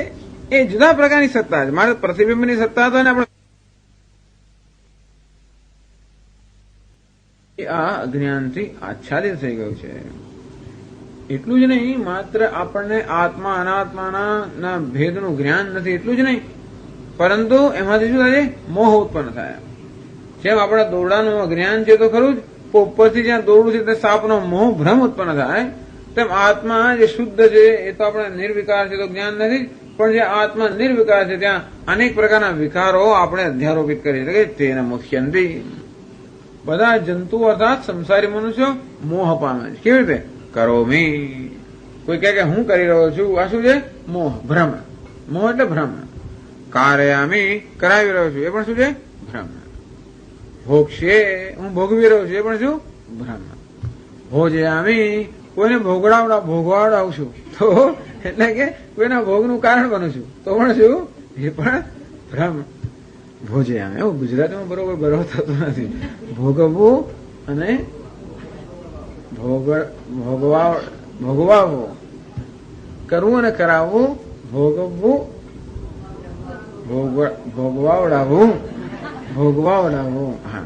એ જુદા પ્રકારની સત્તા છે. મારે પ્રતિબિંબની સત્તા તો આપણે આ અજ્ઞાનથી આચ્છાદિત થઈ ગયું છે. એટલું જ નહીં, માત્ર આપણને આત્મા અનાત્માના ભેદનું જ્ઞાન નથી એટલું જ નહીં, પરંતુ એમાંથી શું થાય? મોહ ઉત્પન્ન થાય. જેમ આપણા દોરડાનું જ્ઞાન છે તો ખરું જ, ઉપરથી જ્યાં દોરડું છે તે સાપનો મોહ ભ્રમ ઉત્પન્ન થાય, તેમ આત્મા જે શુદ્ધ છે એ તો આપણે નિર્વિકાર છે તો જ્ઞાન નથી, પણ જે આત્મા નિર્વિકાર છે ત્યાં અનેક પ્રકારના વિકારો આપણે અધ્યારોપિત કરીએ છીએ કે તેને મુખ્યંતી. બધા જંતુ અર્થાત સંસારી મનુષ્યો મોહ પામે છે. કેવી રીતે? કરોમી. કોઈ કહે કે હું કરી રહ્યો છું, આ શું છે? મોહ, ભ્રમ. મોહ એટલે ભ્રમ. કાર્યામી, કરાવી રહ્યો છું, એ પણ શું છે? ભ્રમ. ભોગશે, હું ભોગવી રહ્યો છું, એ પણ શું? ભ્રમ. ભોજયામી, કોઈને ભોગવાડાવું છું તો એટલે કે કોઈના ભોગનું કારણ બનું છું તો પણ શું? એ પણ ભ્રમ. ભોજયામી, એવું ગુજરાતીમાં બરોબર થતું નથી. ભોગવવું અને ભોગવાવું, કરવું અને કરાવવું, ભોગવવું, ભોગવાવડાવવું. હા,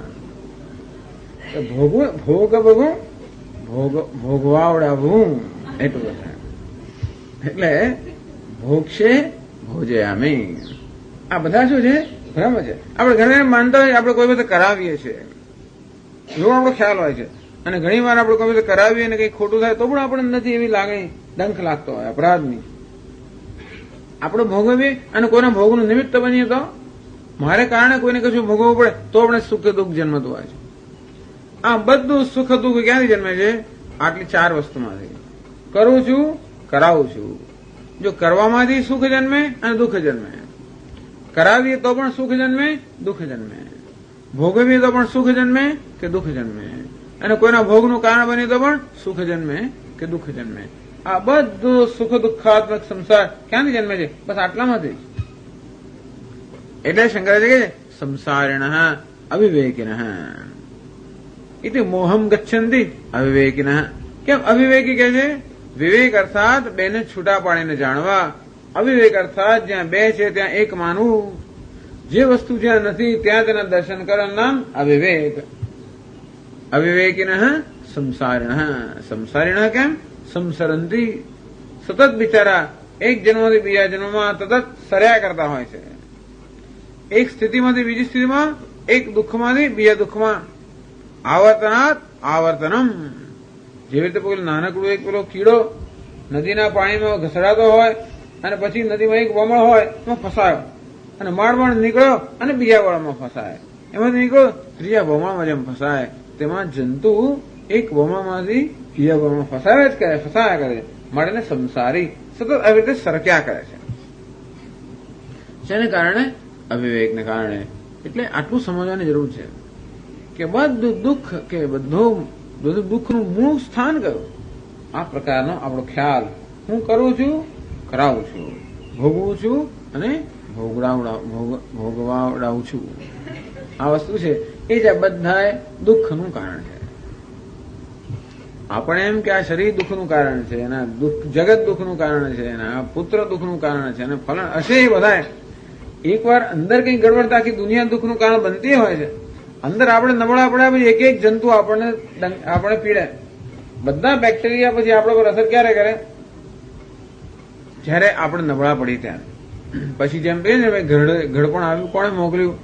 ભોગવવું, ભોગવાવડાવવું એટલું થાય. એટલે ભોગશે, ભોજયામી, આ બધા શું છે? ભ્રમ છે. આપણે ઘણા માનતા હોય આપણે કોઈ વખત કરાવીએ છીએ, એવો આપણો ખ્યાલ હોય છે, અને ઘણી વાર આપણે કોઈ વખત કરાવીએ અને કંઈ ખોટું થાય તો પણ આપણે નથી એવી લાગણી, ડંખ લાગતો હોય અપરાધની. આપણે ભોગવીએ અને કોઈના ભોગનું નિમિત્ત બનીએ તો મારે કારણે કોઈને કશું ભોગવવું પડે તો આપણે સુખ દુઃખ જન્મતું હોય છે. આ બધું સુખ દુઃખ ક્યાંથી જન્મે છે? આટલી 4 વસ્તુમાંથી. કરું છું, કરાવું છું. જો કરવામાંથી સુખ જન્મે અને દુઃખ જન્મે, કરાવીએ તો પણ સુખ જન્મે, દુઃખ જન્મે, ભોગવીએ તો પણ સુખ જન્મે કે દુઃખ જન્મે, અને કોઈના ભોગનું કારણ બની તો પણ સુખ જન્મે કે દુઃખ જન્મે. આ બધું સુખ દુઃખાત્મક સંસાર ક્યાંથી જન્મે છે? બસ આટલામાંથી. એટલે શંકરાચાર્ય કહે છે સંસારિણ અવિવેકિન ઇતિ મોહમ ગચ્છન્તિ અવિવેકિન. કેમ અવિવેકી કહે છે? વિવેક અર્થાત બેને છૂટા પાડીને જાણવા, અવિવેક અર્થાત જ્યાં 2 છે ત્યાં એક માનવું, જે વસ્તુ જ્યાં નથી ત્યાં તેના દર્શન કરવાનું નામ અવિવેક. અવિવેકિન સંસારિણ. સંસારિણ કેમ? સંસરંતી, સતત બિચારા એક જન્મથી બીજા જન્મમાં સતત સર્યા કરતા હોય છે. એક સ્થિતિમાંથી બીજી સ્થિતિમાં, એક દુઃખમાંથી બીજા દુઃખમાં. આવર્તનાત આવર્તનમ. જેવી રીતે પેલું નાનકડું એક પેલો કીડો નદીના પાણીમાં ઘસડાતો હોય અને પછી નદીમાં એક વમળ હોય એમાં ફસાયો અને માળ નીકળ્યો અને બીજા વળમાં ફસાય, એમાંથી નીકળ્યો ત્રીજા વમળમાં જેમ ફસાય, તેમાં જંતુ એક વમળમાંથી બીજા વમળમાં ફસાયા કરે. મળીને સંસારી સતત આવી રીતે સરક્યા કરે છે. જેને કારણે? અવિવેકને કારણે. એટલે આટલું સમજવાની જરૂર છે કે બધું દુઃખ કે બધું દુઃખનું મૂળ સ્થાન કયું? આ પ્રકારનો આપણો ખ્યાલ. હું કરું છું, કરાવું છું, ભોગવું છું અને ભોગવાવડાવું છું. આ વસ્તુ છે એ જ બધા દુઃખનું કારણ છે. આપણે એમ કે આ શરીર દુઃખનું કારણ છે, એના જગત દુઃખનું કારણ છે, એના પુત્ર દુઃખનું કારણ છે, અને ફલન હશે એ બધા. એકવાર અંદર કઈ ગડબડ આખી દુનિયા દુઃખનું કારણ બનતી હોય છે. અંદર આપણે નબળા પડ્યા પછી એક જંતુ આપણે પીડે. બધા બેક્ટેરિયા પછી આપણા પર અસર ક્યારે કરે? જ્યારે આપણે નબળા પડી ત્યારે. પછી જેમ કહીએ ને ઘડપણ આવ્યું, કોણે મોકલ્યું?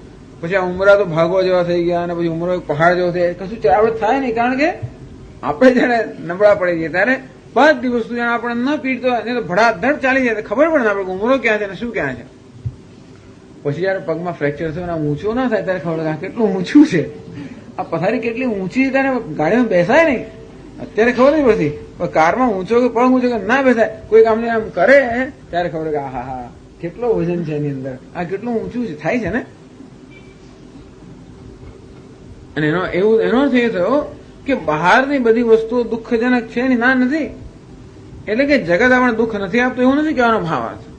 પછી આ ઉમરા તો ભાગવા જેવા થઈ ગયા અને પછી ઉમરો એક પહાડ જેવો થઈ કશું ચડાવડ થાય નહીં, કારણ કે આપણે જયારે નબળા પડી ગયા ત્યારે બધી વસ્તુ જાણે આપણે ન પીડતો હોય તો ભડાધડ ચાલી જાય, ખબર પડે ને આપણે ઉમરો ક્યાં છે ને શું ક્યાં છે. પછી જયારે પગમાં ફ્રેક્ચર થયો અને ઊંચો ના થાય ત્યારે ખબર પડે કેટલું ઊંચું છે, આ પથારી કેટલી ઊંચી છે, ત્યારે ગાડીમાં બેસાય નહીં. અત્યારે ખબર નહીં પડતી, પણ કારમાં ઊંચો કે પગ ઊંચો કે ના બેસાય, કોઈ કામને આમ કરે ત્યારે ખબર કે હા હા કેટલો વજન છે એની અંદર, આ કેટલું ઊંચું છે થાય છે ને. અને એનો અર્થ એ થયો કે બહારની બધી વસ્તુઓ દુઃખજનક છે ને, ના નથી. એટલે કે જગત આપણે દુઃખ નથી આપતું એવું નથી કહેવાનો ભાવ છે,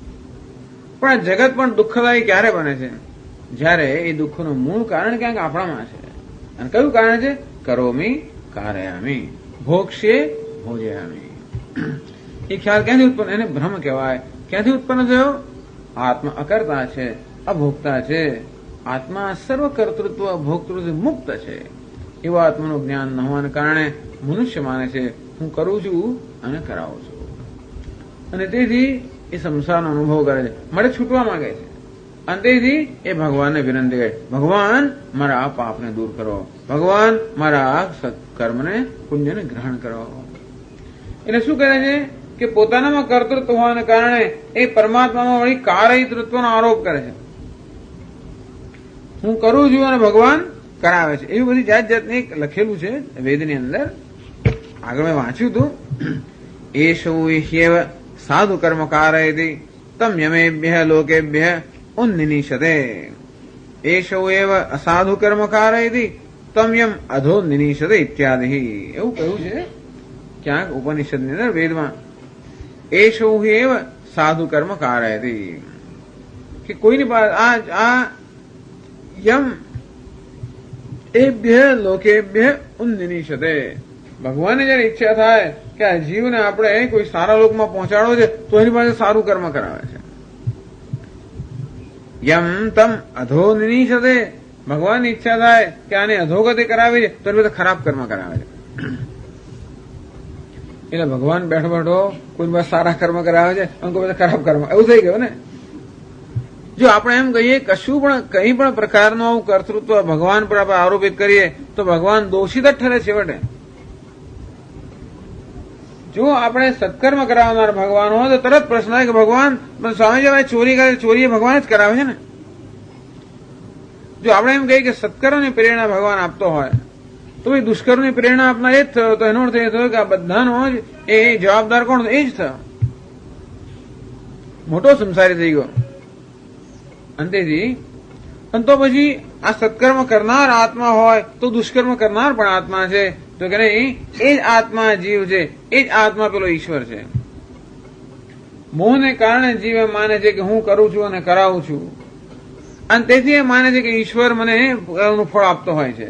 પણ આ જગત પણ દુઃખદાયી ક્યારે બને છે? જ્યારે એ દુઃખનું મૂળ કારણ ક્યાંક આપણામાં છે. અને કયું કારણ છે? કરોમી કારયામી ભોગશે ભોજયામી. એ ખ્યાલ ક્યાંથી ઉત્પન્ન? એને ભ્રમ કહેવાય. ક્યાંથી ઉત્પન્ન થયો? આત્મા અકર્તા છે, અભોગતા છે. આત્મા સર્વ કર્તૃત્વ ભોગતૃત્વ મુક્ત છે. એવા આત્માનું જ્ઞાન ન હોવાને કારણે મનુષ્ય માને છે હું કરું છું અને કરાવું છું, અને તેથી એ સંસારનો અનુભવ કરે છે, મારે છૂટવા માંગે છે. અને તેથી એ ભગવાનને વિનંતી કરે, ભગવાન મારા આ પાપને દૂર કરો, ભગવાન મારા આ સત્કર્મને પુણ્યને ગ્રહણ કરો. એટલે શું કરે છે કે પોતાનામાં કર્તૃત્વ હોવાને કારણે એ પરમાત્મામાં વળી કારયતૃત્વનો આરોપ કરે છે. હું કરું છું અને ભગવાન કરાવે છે. એવી બધી જાત જાતની લખેલું છે વેદની અંદર. આગળ મેં વાંચ્યું હતું, એષવ સાધુ કર્મ કારયતિ તમ યમેભ્ય લોકેભ્ય ઉન્નિનિષતે. એષવ એવ અસાધુ કર્મ કારયતિ તમ યમ અધો નિનિષતે ઇત્યાદિ. એવું કહ્યું છે ક્યાંક ઉપનિષદની અંદર વેદમાં. એષવ એવ સાધુ કર્મ કારયતિ, કે કોઈની પાસે આ યમ એભ્ય લોકેભ્ય ઉન્નિનિષતે. ભગવાનને જયારે ઈચ્છા થાય કે આ જીવને આપણે કોઈ સારા લોકમાં પહોંચાડવો છે તો એની પાસે સારું કર્મ કરાવે છે. યમ તમ અધો નિનિષતે. ભગવાનની ઈચ્છા થાય કે આને અધોગતિ કરાવી છે તો એની પાસે ખરાબ કર્મ કરાવે છે. એટલે ભગવાન બેઠો બેઠો કોઈ પાસે સારા કર્મ કરાવે છે અને કોઈ પાસે ખરાબ કર્મ, એવું થઈ ગયું ને. જો આપણે એમ કહીએ કશું પણ કઈ પણ પ્રકારનું આવું કર્તૃત્વ ભગવાન પર આપણે આરોપિત કરીએ તો ભગવાન દોષિત જ ઠરે છેવટે. જો આપણે સત્કર્મ કરાવનાર ભગવાન હોય તો તરત પ્રશ્ન થાય કે ભગવાન સ્વામીજી ભાઈ ચોરી કરે, ચોરી એ ભગવાન જ કરાવે છે ને. જો આપણે એમ કહીએ કે સત્કર્મની પ્રેરણા ભગવાન આપતો હોય તો ભાઈ દુષ્કર્મની પ્રેરણા આપનાર એ જ થયો. તો એનો અર્થ એ થયો કે આ બધાનો જ એ જવાબદાર કોણ? એ જ થયો, મોટો સંસારી થઈ ગયો. અંતેથી તો પછી આ સત્કર્મ કરનાર આત્મા હોય તો દુષ્કર્મ કરનાર પણ આત્મા છે, તો કે નહીં એ જ આત્મા જીવ છે, એ જ આત્મા પેલો ઈશ્વર છે. મોહને કારણે જીવ એમ માને છે કે હું કરું છું અને કરાવું છું, અને તેથી એ માને છે કે ઈશ્વર મને એનું ફળ આપતો હોય છે.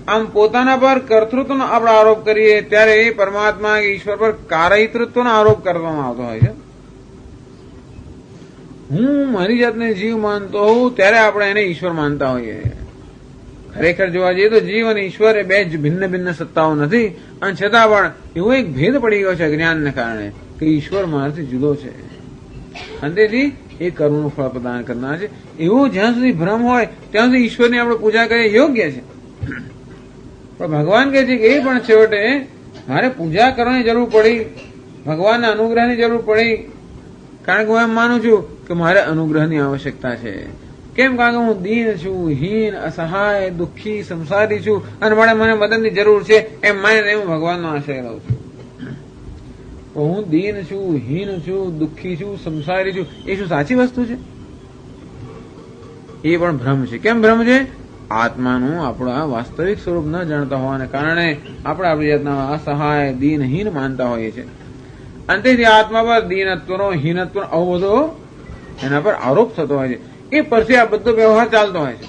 આમ પોતાના પર કર્તૃત્વનો આપણે આરોપ કરીએ ત્યારે એ પરમાત્મા કે ઈશ્વર પર કારયતૃત્વનો આરોપ કરવામાં આવતો હોય છે. હું મારી જાતને જીવ માનતો હોઉં ત્યારે આપણે એને ઈશ્વર માનતા હોઈએ. ખરેખર જોવા જઈએ તો જીવ અને ઈશ્વર એ બે જ ભિન્ન ભિન્ન સત્તાઓ નથી, અને છતાં પણ એવો એક ભેદ પડી ગયો છે જ્ઞાનને કારણે કે ઈશ્વર મારાથી જુદો છે, અને તેથી એ કર્મનું ફળ પ્રદાન કરનાર છે. એવો જ્યાં સુધી ભ્રમ હોય ત્યાં સુધી ઈશ્વરની આપણે પૂજા કરીએ યોગ્ય છે. પણ ભગવાન કહે છે કે એ પણ છેવટે મારે પૂજા કરવાની જરૂર પડી, ભગવાનના અનુગ્રહની જરૂર પડી, કારણ કે હું એમ માનું છું કે મારે અનુગ્રહની આવશ્યકતા છે. કેમ? કારણ કે હું દીન છું, હીન, અસહાય, દુઃખી, સંસારી છું, અને મને મદદની જરૂર છે એમ માનીને હું ભગવાનનો આશ્રય લઉં છું. તો હું દીન છું, હીન છું, દુઃખી છું, સંસારી છું, એ શું સાચી વસ્તુ છે? એ પણ ભ્રમ છે. કેમ ભ્રમ છે? આત્માનું આપણા વાસ્તવિક સ્વરૂપ ન જાણતા હોવાને કારણે આપણે આપણી જાતના અસહાય, દીનહીન માનતા હોઈએ છીએ. અંતેથી આત્મા પર દીનત્વનો, હીનત્વનો આવો બધો એના પર આરોપ થતો હોય છે. એ પરથી આ બધો વ્યવહાર ચાલતો હોય છે.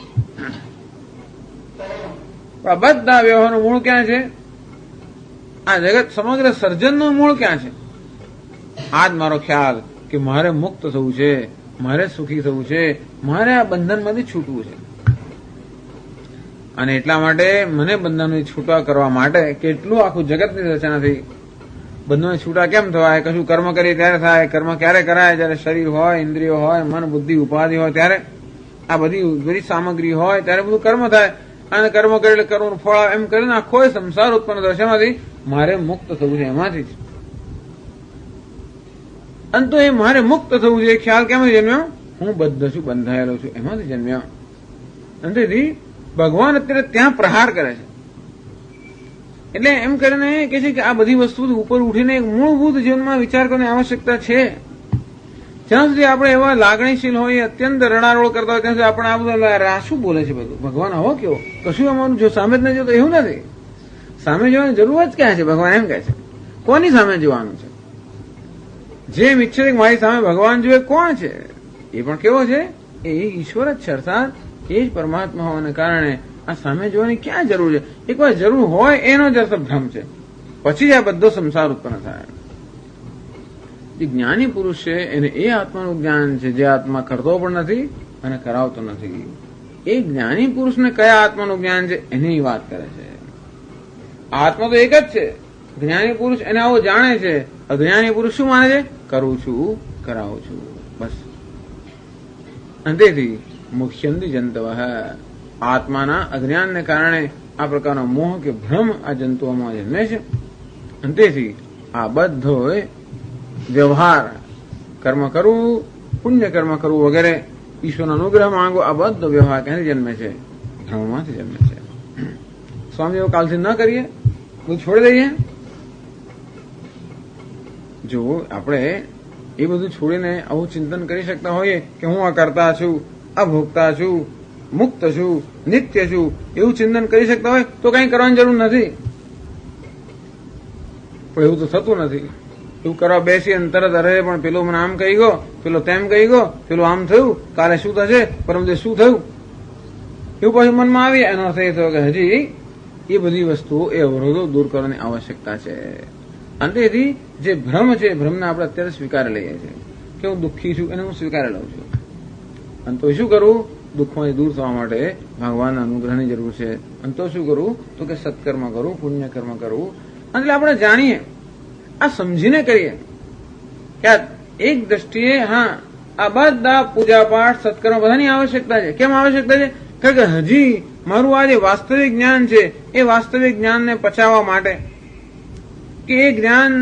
આ બધા વ્યવહારનું મૂળ ક્યાં છે? આ જગત સમગ્ર સર્જનનું મૂળ ક્યાં છે? આ જ મારો ખ્યાલ કે મારે મુક્ત થવું છે, મારે સુખી થવું છે, મારે આ બંધનમાંથી છૂટવું છે. અને એટલા માટે મને બંધનથી છૂટા કરવા માટે કેટલું આખું જગતની રચના થઈ. બંધનથી છૂટા કેમ થવાય? કશું કર્મ કરીએ ત્યારે થાય. કર્મ ક્યારે કરાય? જયારે શરીર હોય, ઇન્દ્રિયો હોય, મન, બુદ્ધિ, ઉપાધિ હોય ત્યારે. આ બધી સામગ્રી હોય ત્યારે બધું કર્મ થાય, અને કર્મ કરે એટલે કર્મનું ફળ આવે, એમ કરીને આખો સંસાર ઉત્પન્ન થયો. શેમાંથી? મારે મુક્ત થવું છે એમાંથી જ. અને તો એ મારે મુક્ત થવું છે એ ખ્યાલ કેમાંથી જન્મ્યો? હું બદ્ધ છું, બંધાયેલો છું, એમાંથી જન્મ્યો. અને તેથી ભગવાન અત્યારે ત્યાં પ્રહાર કરે છે. એટલે એમ કરીને કે છે કે આ બધી વસ્તુ ઉપર ઉઠીને એક મૂળભૂત જીવનમાં વિચાર કરવાની આવશ્યકતા છે. જ્યાં સુધી આપણે એવા લાગણીશીલ હોઈએ, અત્યંત રડારોળ કરતા હોય ત્યાં સુધી આપણે આ બધું શું બોલે છે બધું, ભગવાન આવો કેવો, કશું અમારું જો સામે જ નહીં જોતો એવું નથી. સામે જોવાની જરૂર જ ક્યાં છે? ભગવાન એમ કહે છે. કોની સામે જોવાનું છે? જેમ ઈચ્છે છે કે મારી સામે ભગવાન જોઈએ, કોણ છે? એ પણ કેવો છે? એ ઈશ્વર જ છે. અર્થાત એ જ પરમાત્મા હોવાને કારણે આ સામે જોવાની ક્યાં જરૂર છે? એક વાર જરૂર હોય એનો જ અર્થ ભ્રમ છે. પછી જ આ બધો સંસાર ઉત્પન્ન થાય. જે જ્ઞાની પુરુષ છે એને એ આત્માનું જ્ઞાન છે જે આત્મા કરતો પણ નથી અને કરાવતો નથી. એ જ્ઞાની પુરુષને કયા આત્માનું જ્ઞાન છે એની વાત કરે છે. આત્મા તો એક જ છે. જ્ઞાની પુરુષ એને આવો જાણે છે. અજ્ઞાની પુરુષ શું માને છે? કરું છું, કરાવું છું, બસ. અને તેથી મુખ્યંદી જંતવ, આત્માના અજ્ઞાનને કારણે આ પ્રકારનો મોહ કે ભ્રમ આ જંતુઓમાં જન્મે છે. અને તેથી આ બધો વ્યવહાર, કર્મ કરવું, પુણ્ય કર્મ કરવું વગેરે, ઈશ્વરનો અનુગ્રહ માંગવો, આ બધો વ્યવહાર ક્યાંથી જન્મે છે? ભ્રમમાંથી જન્મે છે. સ્વામીઓ કાલથી ન કરીએ, બધું છોડી દઈએ. જો આપણે એ બધું છોડીને આવું ચિંતન કરી શકતા હોઈએ કે હું આ કરતા છું, આ ભોગતા છું, મુક્ત છું, નિત્ય છું, એવું ચિંતન કરી શકતા હોય તો કંઈ કરવાની જરૂર નથી. પણ એવું તો થતું નથી. એવું કરવા બેસી અને તરત અરે પણ પેલો મને આમ કહી ગયો, પેલો તેમ કહી ગયો, પેલું આમ થયું, કાલે શું થશે, પરમ દિવસ શું થયું, એવું પછી મનમાં આવી. એનો અર્થ એ થયો કે હજી એ બધી વસ્તુઓ, એ અવરોધો દૂર કરવાની આવશ્યકતા છે. અને તેથી જે ભ્રમ છે, ભ્રમને આપણે અત્યારે સ્વીકારી લઈએ છીએ કે હું દુઃખી છું, એને હું સ્વીકારી લઉં છું. અને તો શું કરવું? દુઃખમાંથી દૂર થવા માટે ભગવાનના અનુગ્રહની જરૂર છે. અને તો શું કરવું? તો કે સત્કર્મ કરવું, પુણ્ય કર્મ કરવું. એટલે આપણે જાણીએ, આ સમજીને કરીએ કે એક દ્રષ્ટિએ હા આ બધા પૂજાપાઠ, સત્કર્મ બધાની આવશ્યકતા છે. કેમ આવશ્યકતા છે? કારણ કે હજી મારું આ જે વાસ્તવિક જ્ઞાન છે એ વાસ્તવિક જ્ઞાનને પચાવવા માટે, કે એ જ્ઞાન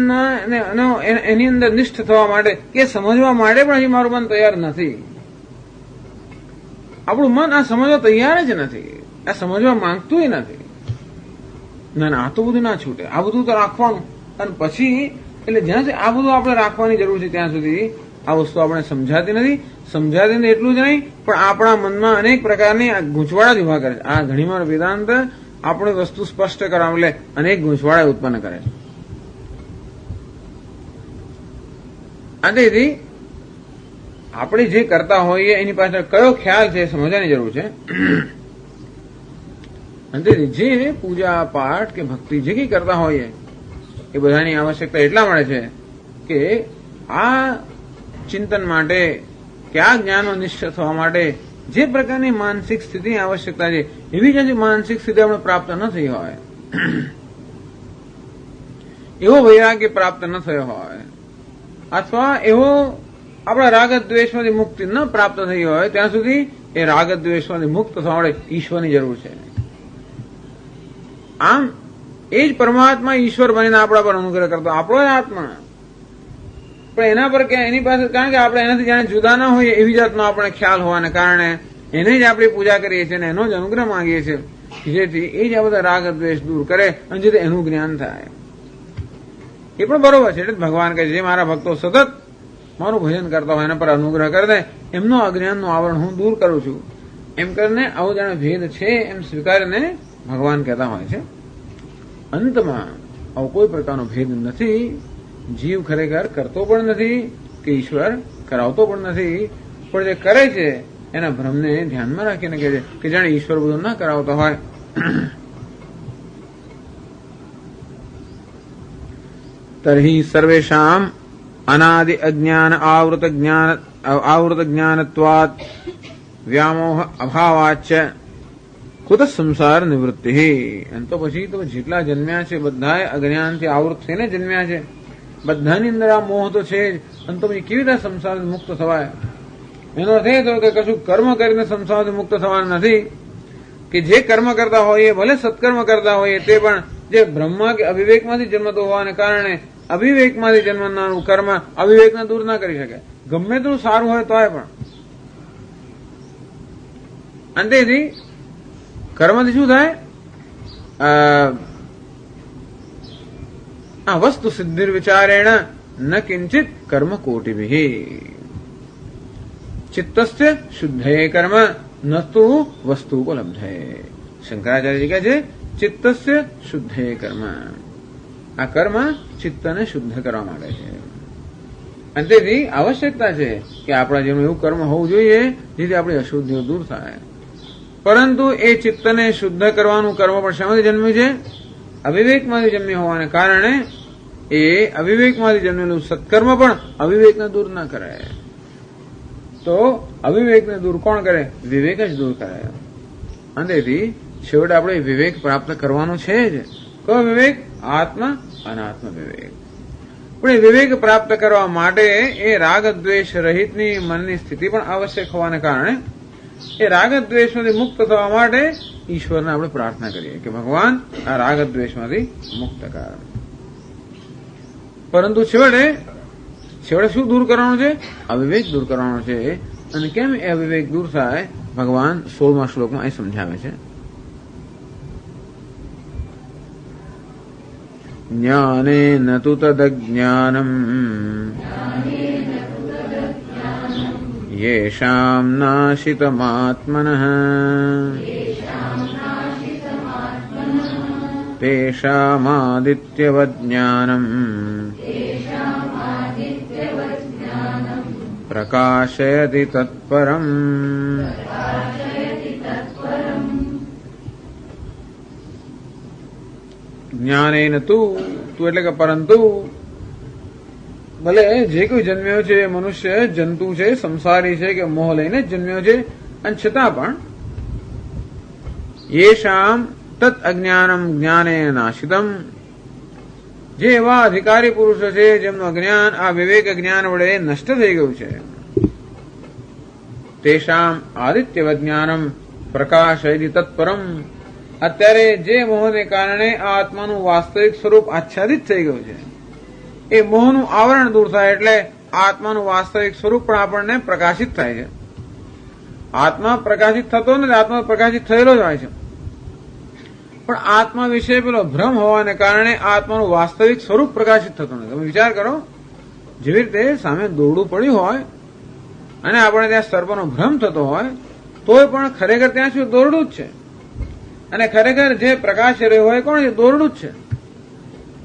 એની અંદર નિષ્ઠ થવા માટે, કે સમજવા માટે પણ હજી મારું મન તૈયાર નથી. આપણું મન આ સમજવા તૈયાર જ નથી, આ સમજવા માંગતું નથી. ના, આ તો બધું ના છૂટે, આ બધું તો રાખવાનું. અને પછી એટલે જ્યાં સુધી આ બધું આપણે રાખવાની જરૂર છે ત્યાં સુધી આ વસ્તુ આપણે સમજાતી નથી. સમજાતી નથી એટલું જ નહીં, પણ આપણા મનમાં અનેક પ્રકારની ગૂંચવાડા જ ઉભા કરે છે. આ ઘણીવાર વેદાંત આપણે વસ્તુ સ્પષ્ટ કરવા બદલે અનેક ગૂંચવાડા ઉત્પન્ન કરે છે. તેથી આપણે જે કરતા હોઈએ એની પાછળ કયો ખ્યાલ છે સમજવાની જરૂર છે. અને તેથી જે પૂજા પાઠ કે ભક્તિ જે કંઈ કરતા હોઈએ એ બધાની આવશ્યકતા એટલા મળે છે કે આ ચિંતન માટે કે આ જ્ઞાનનો નિશ્ચય થવા માટે જે પ્રકારની માનસિક સ્થિતિની આવશ્યકતા છે એવી જ માનસિક સ્થિતિ આપણે પ્રાપ્ત ન થઈ હોય, એવો વૈરાગ્ય પ્રાપ્ત ન થયો હોય, અથવા એવો આપણા રાગ દ્વેષમાંથી મુક્તિ ન પ્રાપ્ત થઈ હોય ત્યાં સુધી એ રાગ દ્વેષમાંથી મુક્ત થવા માટે ઈશ્વરની જરૂર છે. આમ એ જ પરમાત્મા ઈશ્વર બનીને આપણા પર અનુગ્રહ કરતો આપણો જ આત્મા, પણ એના પર એની પાસે, કારણ કે આપણે એનાથી જાણે જુદા ના હોઈએ એવી જાતનો આપણે ખ્યાલ હોવાને કારણે એને જ આપણે પૂજા કરીએ છીએ અને એનો જ અનુગ્રહ માંગીએ છીએ, જેથી એ જ આ બધા રાગ દ્વેષ દૂર કરે અને જેથી એનું જ્ઞાન થાય. એ પણ બરોબર છે. એટલે ભગવાન કહે છે જે મારા ભક્તો સતત મારું ભજન કરતા હોય એના પર અનુગ્રહ કરે દે, એમનો અજ્ઞાનનું આવરણ હું દૂર કરું છું. એમ કરીને આવું જાણે ભેદ છે એમ સ્વીકારીને ભગવાન કહેતા હોય છે. અંતમાં આવો કોઈ પ્રકારનો ભેદ નથી. જીવ ખરેખર કરતો પણ નથી કે ઈશ્વર કરાવતો પણ નથી, પણ જે કરે છે એના ભ્રમને ધ્યાનમાં રાખીને કહે છે કે જાણે ઈશ્વર બધું ના કરાવતો હોય. તર્હિ સર્વેષામ અનાદિ અજ્ઞાન આવૃત જ્ઞાનત્વાત વ્યામોહ અભાવાચ કુત સંસાર નિવૃત્તિ. અને તો પછી તો જેટલા જન્મ્યા છે બધા અજ્ઞાનથી આવૃત થઈને જન્મ્યા છે, બધાની અંદર આ મોહ તો છે જ. અને તો પછી કેવી રીતે સંસાર મુક્ત થવાય? એનો અર્થ એ થયો કે કશું કર્મ કરીને સંસારથી મુક્ત થવાનું નથી, કે જે કર્મ કરતા હોઈએ, ભલે સત્કર્મ કરતા હોઈએ, તે પણ જે બ્રહ્મ કે અવિવેકમાંથી જન્મતો હોવાને કારણે અવિવેકમાંથી જન્મનારું કર્મ અવિવેકને દૂર ના કરી શકે, ગમે તેટલું સારું હોય તોય પણ. અંતેથી કર્મથી શું થાય? આ વસ્તુ સિદ્ધિર વિચારેણ ન કિંચિત કર્મ કોટિભિઃ ચિત્તસ્ય શુદ્ધયે કર્મ નસ્તુ વસ્તુ ઉપલબ્ધે. શંકરાચાર્યજી કહે છે ચિત્તસ્ય શુદ્ધયે કર્મ. આ કર્મ ચિત્તને શુદ્ધ કરવા માટે છે. અને તેથી આવશ્યકતા છે કે આપણા જીવનમાં એવું કર્મ હોવું જોઈએ જેથી આપણી અશુદ્ધિઓ દૂર થાય. પરંતુ એ ચિત્તને શુદ્ધ કરવાનું કર્મ પણ શામાંથી જન્મ્યું છે? અવિવેકમાંથી જન્મ્યું હોવાને કારણે એ અવિવેકમાંથી જન્મેલું સત્કર્મ પણ અવિવેકને દૂર ના કરે. તો અવિવેકને દૂર કોણ કરે? વિવેક જ દૂર કરે. અંતેથી છેવટે આપણે વિવેક પ્રાપ્ત કરવાનો છે જ. કયો વિવેક? આત્મ અનાત્મ વિવેક. પણ એ વિવેક પ્રાપ્ત કરવા માટે એ રાગ દ્વેષ રહિતની મનની સ્થિતિ પણ આવશ્યક હોવાને કારણે એ રાગ દ્વેષમાંથી મુક્ત થવા માટે ઈશ્વરને આપણે પ્રાર્થના કરીએ કે ભગવાન આ રાગ દ્વેષમાંથી મુક્ત કર. પરંતુ છેવટે શું દૂર કરવાનું છે? અવિવેક દૂર કરવાનો છે. અને કેમ એ અવિવેક દૂર થાય? ભગવાન 16મા શ્લોકમાં એ સમજાવે છે. જ્ઞાનેન તુ તદજ્ઞાનમ યેષાં નાશિતમાત્મનઃ તેષામાદિત્યવદ જ્ઞાનમ પ્રકાશયતિ તત્પરમ. જ્ઞાનેન તું એટલે કે પરંતુ ભલે જે કોઈ જન્મ્યો છે મનુષ્ય જંતુ છે, સંસારી છે કે મોહ લઈને જ જન્મ્યો છે, અને છતાં પણ યેષામ તત અજ્ઞાનમ જ્ઞાનેન નાશિતમ, જે એવા અધિકારી પુરુષો છે જેમનું અજ્ઞાન આ વિવેક જ્ઞાન વડે નષ્ટ થઈ ગયું છે, તેષામ આદિત્યવદ જ્ઞાનમ પ્રકાશયતિ તત્પરમ, અત્યારે જે મોહને કારણે આ આત્માનું વાસ્તવિક સ્વરૂપ આચ્છાદિત થઈ ગયું છે, એ મોહનું આવરણ દૂર થાય એટલે આત્માનું વાસ્તવિક સ્વરૂપ પણ આપણને પ્રકાશિત થાય છે. આત્મા પ્રકાશિત થતો નથી, આત્મા પ્રકાશિત થયેલો જ હોય છે, પણ આત્મા વિશે પેલો ભ્રમ હોવાને કારણે આત્માનું વાસ્તવિક સ્વરૂપ પ્રકાશિત થતું નથી. તમે વિચાર કરો, જેવી રીતે સામે દોરડું પડ્યું હોય અને આપણે ત્યાં સર્પનો ભ્રમ થતો હોય તોય પણ ખરેખર ત્યાં શું દોરડું જ છે, અને ખરેખર જે પ્રકાશ રહ્યો હોય કોણ છે? દોરડું જ છે.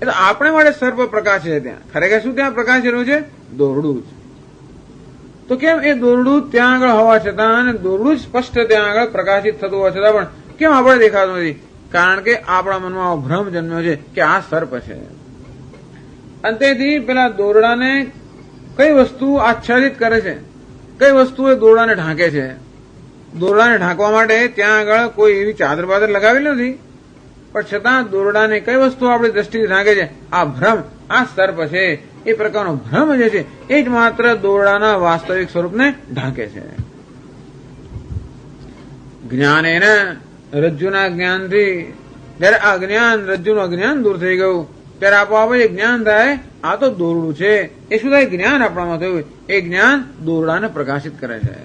એટલે આપણે માટે સર્પ પ્રકાશ છે, ત્યાં ખરેખર શું ત્યાં પ્રકાશ રહ્યો છે? દોરડું જ. તો કેમ એ દોરડું ત્યાં આગળ હોવા છતાં અને દોરડું જ સ્પષ્ટ ત્યાં આગળ પ્રકાશિત થતું હોવા છતાં પણ કેમ આપણે દેખાતું નથી? કારણ કે આપણા મનમાં ભ્રમ જન્મ્યો છે કે આ સર્પ છે. અંતેથી પેલા દોરડાને કઈ વસ્તુ આચ્છાદિત કરે છે? કઈ વસ્તુ એ દોરડાને ઢાંકે છે? દોરડાને ઢાંકવા માટે ત્યાં આગળ કોઈ એવી ચાદર બાદર લગાવેલી નથી, પણ છતાં દોરડાને કઈ વસ્તુ આપણી દ્રષ્ટિથી ઢાંકે છે? આ ભ્રમ, આ સર્પ છે. એ પ્રકારનો ભ્રમ જે છે એ જ માત્ર દોરડાના વાસ્તવિક સ્વરૂપને ઢાંકે છે. જ્ઞાનેન, રજ્જુના જ્ઞાનથી જયારે આ જ્ઞાન, રજ્જુનું અજ્ઞાન દૂર થઈ ગયું ત્યારે આપોઆપ એ જ્ઞાન થાય આ તો દોરડું છે. એ શું થાય? જ્ઞાન આપણામાં થયું. એ જ્ઞાન દોરડાને પ્રકાશિત કરે છે.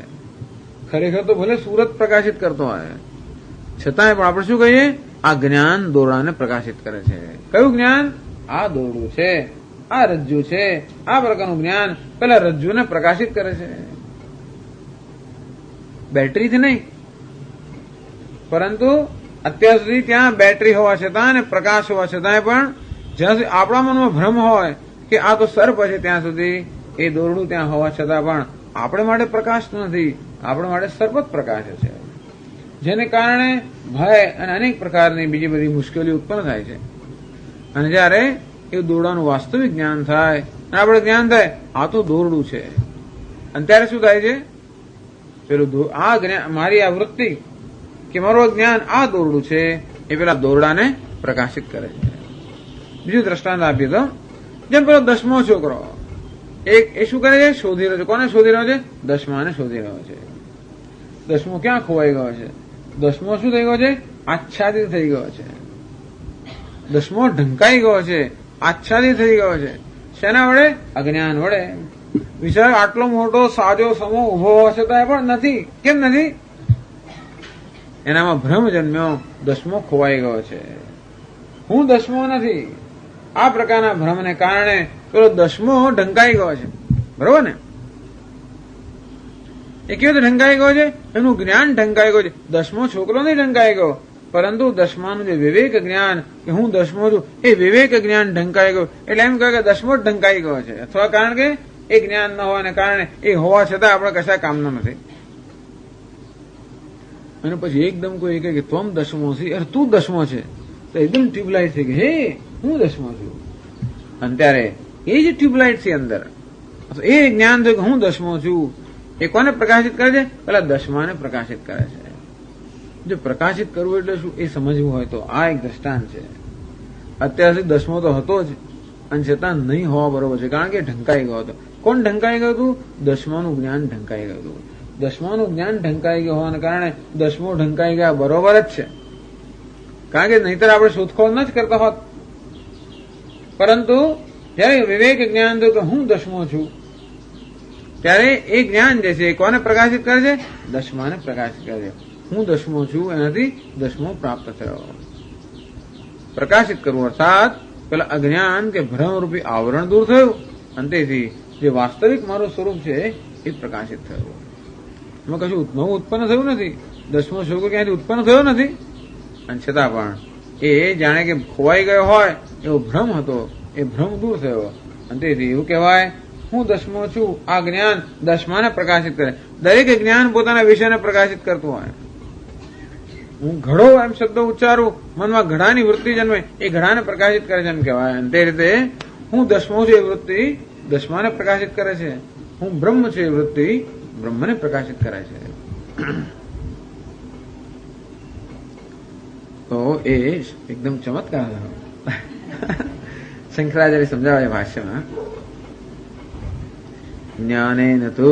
ખરેખર તો ભલે સુરત પ્રકાશિત કરતો હોય છતાંય પણ આપણે શું કહીએ? આ જ્ઞાન દોરડાને પ્રકાશિત કરે છે. કયું જ્ઞાન? આ દોરડું છે, આ રજ્જુ છે. આ પ્રકારનું જ્ઞાન પેલા રજ્જુને પ્રકાશિત કરે છે. બેટરીથી નહીં, પરંતુ અત્યાર સુધી ત્યાં બેટરી હોવા છતાં અને પ્રકાશ હોવા છતાંય પણ જ્યાં સુધી આપણા મનમાં ભ્રમ હોય કે આ તો સર્પ છે, ત્યાં સુધી એ દોરડું ત્યાં હોવા છતાં પણ આપણે માટે પ્રકાશ નથી, આપણે માટે સર્પ જ પ્રકાશ છે, જેને કારણે ભય અને અનેક પ્રકારની બીજી બધી મુશ્કેલીઓ ઉત્પન્ન થાય છે. અને જયારે એ દોરડાનું વાસ્તવિક જ્ઞાન થાય અને આપણે જ્ઞાન થાય આ તો દોરડું છે, અને ત્યારે શું થાય છે? પેલું આ જ્ઞાન, મારી આ વૃત્તિ કે મારું જ્ઞાન આ દોરડું છે એ પેલા દોરડાને પ્રકાશિત કરે છે. બીજું દ્રષ્ટાંત આપીએ તો જેમ પેલો 10મો છોકરો એ શું કરે છે? શોધી રહ્યો છે. કોને શોધી રહ્યો છે? દસમાને શોધી રહ્યો છે. દસમો ક્યાં ખોવાઈ ગયો છે? દસમો શું થઈ ગયો છે? આચ્છાદિત થઈ ગયો છે. દસમો ઢંકાઈ ગયો છે, આચ્છાદિત થઈ ગયો છે. શેના વડે? અજ્ઞાન વડે. વિચાર, આટલો મોટો સાજો સમૂહ ઉભો હોવા છતાં પણ નથી. કેમ નથી? એનામાં ભ્રમ જન્મ્યો, દસમો ખોવાઈ ગયો છે. હું દસમો નથી. આ પ્રકારના ભ્રમને કારણે પેલો દસમો ઢંકાઈ ગયો છે. બરોબર ને? એ કેવી રીતે ઢંકાઈ ગયો છે? એનું જ્ઞાન ઢંકાઈ ગયો છે. દસમો છોકરો નહીં ઢંકાઈ ગયો, પરંતુ દસમાનું જે વિવેક જ્ઞાન કે હું દસમો છું, એ વિવેક જ્ઞાન ઢંકાઈ ગયું. એટલે એમ કહે કે દસમો જ ઢંકાઈ ગયો છે. અથવા કારણ કે એ જ્ઞાન ન હોવાને કારણે એ હોવા છતાં આપણે કશા કામનો નથી. અને પછી એકદમ કોઈ કહે કે તું દસમો છે, અરે તું દસમો છે, તો એકદમ ટ્યુબલાઇટ થઈ ગઈ, હે હું દસમો છું. અને ત્યારે એ જે ટ્યુબલાઇટ છે અંદર, એ જ્ઞાન થયું કે હું દસમો છું, એ કોને પ્રકાશિત કરે છે? પેલા દસમાને પ્રકાશિત કરે છે. જો પ્રકાશિત કરવું એટલે શું એ સમજવું હોય તો આ એક દ્રષ્ટાંત છે. અત્યાર સુધી દસમો તો હતો જ, અને છતાં નહીં હોવા બરોબર છે, કારણ કે ઢંકાઈ ગયો હતો. કોણ ઢંકાઈ ગયું હતું? દસમાનું જ્ઞાન ઢંકાઈ ગયું હતું. દસમાનું જ્ઞાન ઢંકાઈ ગયું હોવાને કારણે દસમો ઢંકાઈ ગયા બરોબર જ છે, કારણ કે નહીતર આપણે શોધખોળ ન જ કરતા હોત. પરંતુ જયારે વિવેક જ્ઞાન થયું કે હું દસમો છું, ત્યારે એ જ્ઞાન જે છે એ કોને પ્રકાશિત કરે છે? દસમાને પ્રકાશિત કરે છે. હું દસમો છું, એનાથી દસમો પ્રાપ્ત થયો. પ્રકાશિત કરવું અર્થાત પેલા અજ્ઞાન કે ભ્રમરૂપી આવરણ દૂર થયું, અને તેથી જે વાસ્તવિક મારું સ્વરૂપ છે એ પ્રકાશિત થયું. એમાં કશું નવું ઉત્પન્ન થયું નથી. દસમો છોકરો ક્યાંથી ઉત્પન્ન થયો નથી. અને છતાં પણ એ જાણે કે ખોવાઈ ગયો હોય એવો ભ્રમ હતો, એ ભ્રમ દૂર થયો. અને તેથી એવું કહેવાય હું દસમો છું. આ જ્ઞાન દસમાને પ્રકાશિત કરે. દરેક જ્ઞાન પોતાના વિષયને પ્રકાશિત કરતું હોય. હું ઘડો એમ શબ્દ ઉચ્ચારું, મનમાં ઘડાની વૃત્તિ જન્મે, એ ઘડાને પ્રકાશિત કરે છે એમ કહેવાય. અને તે રીતે હું દસમો છું એ વૃત્તિ દસમાને પ્રકાશિત કરે છે. હું બ્રહ્મ છું એ વૃત્તિ બ્રહ્મને પ્રકાશિત કરે છે. તો એ એકદમ ચમત્કાર શંકરાચાર્ય સમજાવે ભાષ્યમાં, જ્ઞાનેન તુ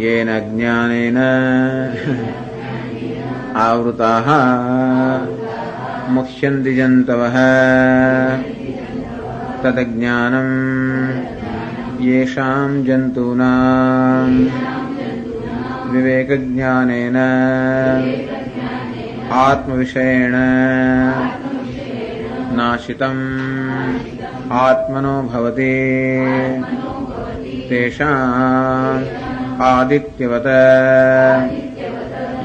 યેન જ્ઞાનેન આવૃતાઃ મુહ્યન્તિ જંતવઃ તદજ્ઞાનં યેષાં જંતુનાં વિવેકજ્ઞાનેન આત્મવિષયેણ નાશિતં આત્મનો ભવતિ તેષાં આદિત્યવત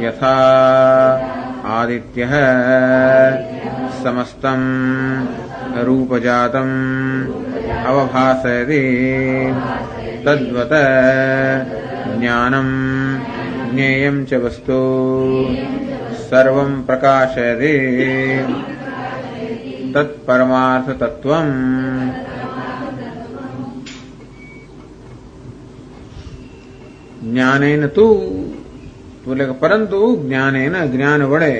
યથા આદિત્યઃ સમસ્તં રૂપજાતં અવભાસયતિ તદ્વત જ્ઞાનં જ્ઞેયં ચ વસ્તુ સર્વં પ્રકાશયતિ તત્પરમાર્થતત્વં જ્ઞાનેન તુ, એટલે પરંતુ જ્ઞાનેન જ્ઞાન વડે,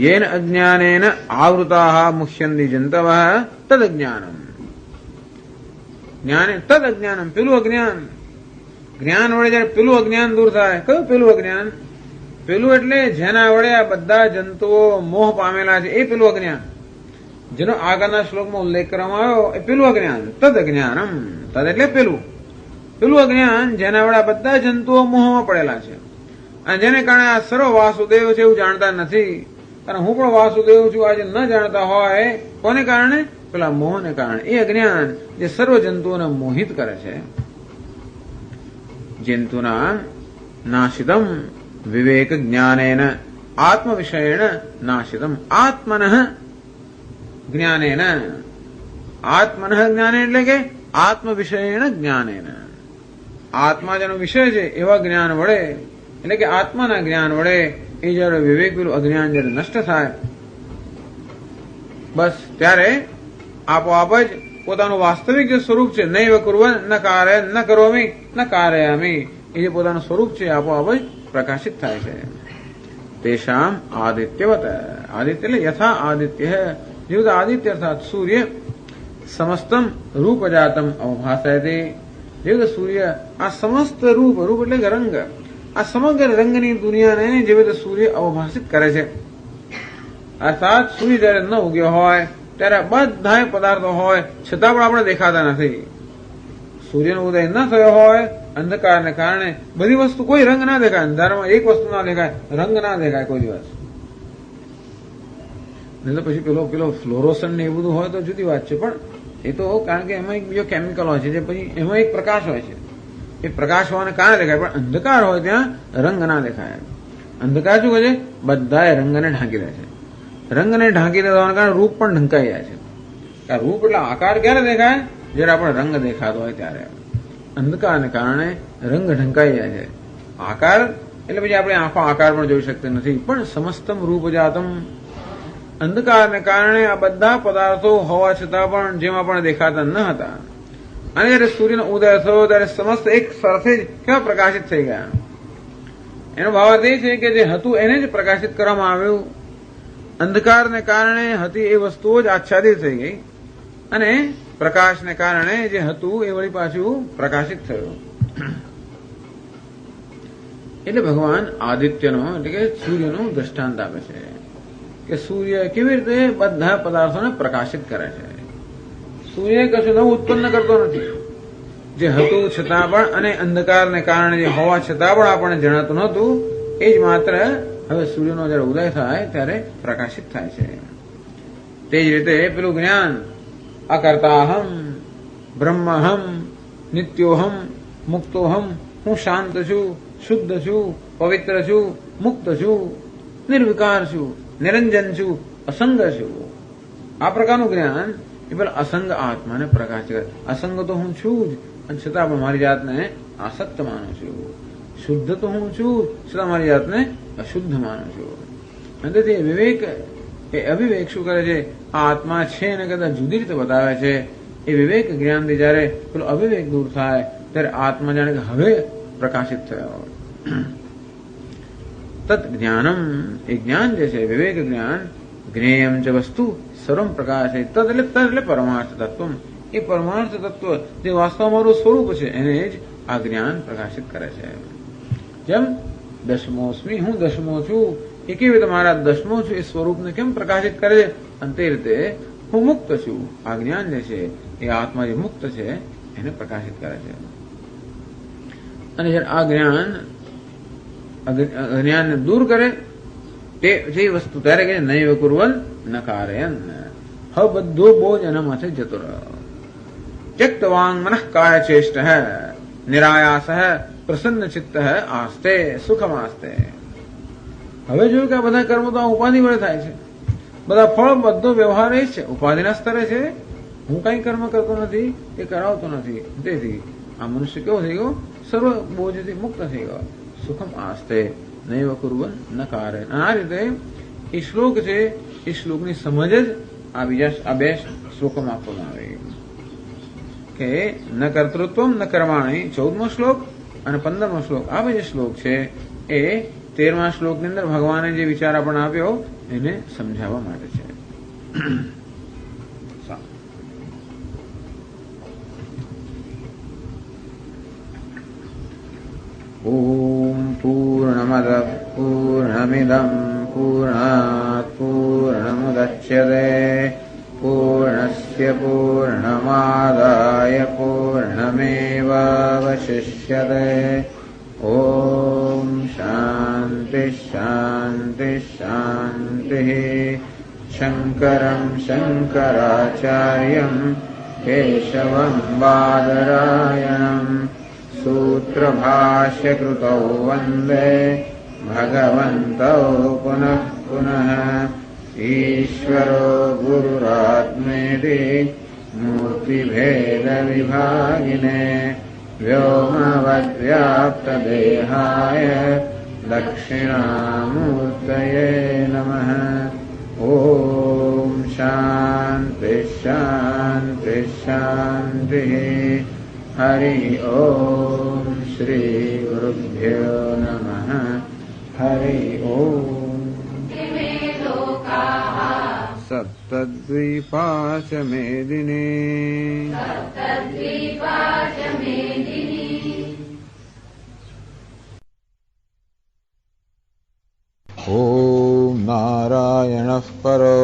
યેન અજ્ઞાનેન આવૃતાઃ મુહ્યન્તિ જંતવઃ તદ જ્ઞાનમ, જ્ઞાને તદ અજ્ઞાનમ, પેલું અજ્ઞાન. જ્ઞાન વડે જયારે પેલું અજ્ઞાન દૂર થાય. કયું પેલું અજ્ઞાન? પેલું એટલે જેના વડે આ બધા જંતુઓ મોહ પામેલા છે, એ પેલું અજ્ઞાન, જેનો આગળના શ્લોકમાં ઉલ્લેખ કરવામાં આવ્યો, એ પેલું અજ્ઞાન. તદ અજ્ઞાનમ, તદ એટલે પેલું અજ્ઞાન જેના વડે આ બધા જંતુઓ મોહમાં પડેલા છે, અને જેને કારણે આ સર્વ વાસુદેવ છે એવું જાણતા નથી. અને હું પણ વાસુદેવ છું આજે ન જાણતા હોય. કોને કારણે? પેલા મોહને કારણે. એ અજ્ઞાન જે સર્વ જંતુઓને મોહિત કરે છે. જંતુના નાશિતમ વિવેક જ્ઞાનેન આત્મ વિષયેણ નાશિતમ આત્મનઃ જ્ઞાનેન. આત્મનઃ જ્ઞાને એટલે કે આત્મ વિષયેણ જ્ઞાનેન. આત્મા જેનો વિષય છે એવા જ્ઞાન વડે, એટલે કે આત્માના જ્ઞાન વડે એ જયારે વિવેક અજ્ઞાન જયારે નષ્ટ થાય, બસ ત્યારે આપોઆપ જ પોતાનું વાસ્તવિક જે સ્વરૂપ છે, નૈવ કુર્વન ન કારય ન કરોમી ન કારયામી, એ જે પોતાનું સ્વરૂપ છે આપોઆપ જ પ્રકાશિત થાય છે. તેષામ આદિત્યવત, આદિત્ય એટલે યથા આદિત્ય, જેવું આદિત્ય અર્થાત સૂર્ય સમસ્તમ રૂપજાતમ અવભાસયતે. જેવું સૂર્ય આ સમસ્ત રૂપ, રૂપ એટલે કે રંગ, આ સમગ્ર રંગની દુનિયાને જેવી રીતે સૂર્ય અવભાષિત કરે છે. અર્થાત સૂર્ય જયારે ન ઉગ્યો હોય ત્યારે બધા પદાર્થો હોય છતાં પણ આપણે દેખાતા નથી. સૂર્યનો ઉદય ન થયો હોય અંધકારને કારણે બધી વસ્તુ, કોઈ રંગ ના દેખાય, અંધારામાં એક વસ્તુ ના દેખાય, રંગ ના દેખાય કોઈ દિવસ. નહીં તો પછી પેલો ફ્લોરોસન ને એ બધું હોય તો જુદી વાત છે, પણ એ તો કારણ કે એમાં એક બીજો કેમિકલ હોય છે, જે પછી એમાં એક પ્રકાશ હોય છે, એ પ્રકાશ હોવાને કારણે દેખાય, પણ અંધકાર હોય ત્યાં રંગ ના દેખાય. અંધકાર શું કહે છે? બધાએ રંગને ઢાંકી દે છે. રંગને ઢાંકી દેવાના કારણે રૂપ પણ ઢંકાઈ જાય છે. આ રૂપ એટલે આકાર ક્યારે દેખાય? જયારે આપણે રંગ દેખાતો હોય ત્યારે. અંધકારને કારણે રંગ ઢંકાઈ જાય છે. આકાર એટલે પછી આપણે આંખો આકાર પણ જોઈ શકતી નથી. પણ સમસ્તમ રૂપજાતમ, અંધકારને કારણે આ બધા પદાર્થો હોવા છતાં પણ જેમાં પણ દેખાતા ન હતા, અને જયારે સૂર્યનો ઉદય થયો ત્યારે સમસ્ત એક સાથે જ કેવા પ્રકાશિત થઈ ગયા. એનો ભાવ એ છે કે જે હતું એને જ પ્રકાશિત કરવામાં આવ્યું. અંધકારને કારણે હતી એ વસ્તુઓ જ આચ્છાદિત થઈ ગઈ, અને પ્રકાશને કારણે જે હતું એ વળી પાછું પ્રકાશિત થયું. એટલે ભગવાન આદિત્યનો એટલે કે સૂર્યનું દ્રષ્ટાંત આપે છે કે સૂર્ય કેવી રીતે બધા પદાર્થોને પ્રકાશિત કરે છે. સૂર્ય કશું નવું ઉત્પન્ન કરતો નથી. જે હતું છતાં પણ અને અંધકારને કારણે જે હોવા છતાં પણ આપણને જણાતું નહોતું, એ જ માત્ર હવે સૂર્યનો જયારે ઉદય થાય ત્યારે પ્રકાશિત થાય છે. તે જ રીતે પેલું જ્ઞાન અકર્તાહમ, બ્રહ્મહમ, નિત્યોહમ, મુક્તોહમ, હું શાંત છું, શુદ્ધ છું, પવિત્ર છું, મુક્ત છું, નિર્વિકાર છું, નિરંજન છું, અસંગ છું. આ પ્રકારનું જ્ઞાન એ પેલા અસંગ આત્માને પ્રકાશિત કરે. અસંગ તો હું છું જ, અને છતાં પણ મારી જાતને આસક્ત માનું છું. શુદ્ધ તો હું છું, છતાં મારી જાતને અશુદ્ધ માનું છું. અને તેથી વિવેક એ અવિવેક શું કરે છે? આ આત્મા છે એને કદાચ જુદી રીતે બતાવે છે. એ વિવેક જ્ઞાનથી જયારે પેલો અવિવેક દૂર થાય ત્યારે આત્મા જાણે કે હવે પ્રકાશિત થયો. તત જ્ઞાનમ, એ જ્ઞાન જે છે વિવેક જ્ઞાન, જ્ઞેયમ ચ વસ્તુ સર્વમ પ્રકાશ, તદ એટલે પરમાર્થ તત્વ. એ પરમાર્થ તત્વ જે વાસ્તવમાં મારું સ્વરૂપ છે એને જ આ જ્ઞાન પ્રકાશિત કરે છે. જેમ દશમોસ્મી, હું દશમો છું, એ કેવી રીતે મારા દશમો છું એ સ્વરૂપને કેમ પ્રકાશિત કરે છે, અને તે રીતે હું મુક્ત છું, આ જ્ઞાન જે છે એ આત્મા જે મુક્ત છે એને પ્રકાશિત કરે છે. અને જ્યારે આ જ્ઞાનને દૂર કરે તે જે વસ્તુ ત્યારે કે નૈવ કુર્વન ન કારયન, હવે બધો બોજ એના માથે જતો રહ્યો. त्यक्तवांग मनः काय चेष्ट है, निरायास है, प्रसन्न चित्त है, आस्ते सुखम आस्ते. હવે જોયું કે આ બધા કર્મો તો આ ઉપાધિ વડે થાય છે. બધા ફળ, બધો વ્યવહાર એ છે ઉપાધિના સ્તરે છે. હું કઈ કર્મ કરતો નથી, એ કરાવતો નથી. તેથી આ મનુષ્ય કેવો થઈ ગયો? સર્વ બોજથી મુક્ત થઈ ગયો. સુખમ આસ્તે નૈવ કુર્વન ન કારે. આ રીતે એ શ્લોક છે, એ શ્લોકની સમજ જ આ બે શ્લોકોમાં આપવામાં આવી કે ન કર્તૃત્વમ ન કર્માણી, 14મો શ્લોક અને 15મો શ્લોક. આ બે જે શ્લોક છે એ 13મા શ્લોકની અંદર ભગવાને જે વિચાર આપણને આપ્યો એને સમજાવવા માટે છે. ઓમ પૂર્ણમદ પૂર્ણમિદં પૂર્ણાત પૂર્ણમુદચ્યતે પૂર્ણસ્ય પૂર્ણમાદાય પૂર્ણમેવાવશિષ્યતે. ઓમ શાંતિ શાંતિ શાંતિ. શંકરં શંકરાચાર્યં કેશવં બાદરાયણં सूत्रभाष्यकृतौ वन्दे भगवन्तौ पुनः पुनः. ईश्वरो गुरुरात्मेति मूर्तिभेदविभागिने व्योमवद्व्याप्तदेहाय दक्षिणामूर्तये नमः. ॐ शान्ति शान्ति शान्तिः. हरि ओम श्री गुरुभ्यो नमः. हरि ओम. सप्त सप्तद्वीपा च मेदिनी ॐ नारायणः परो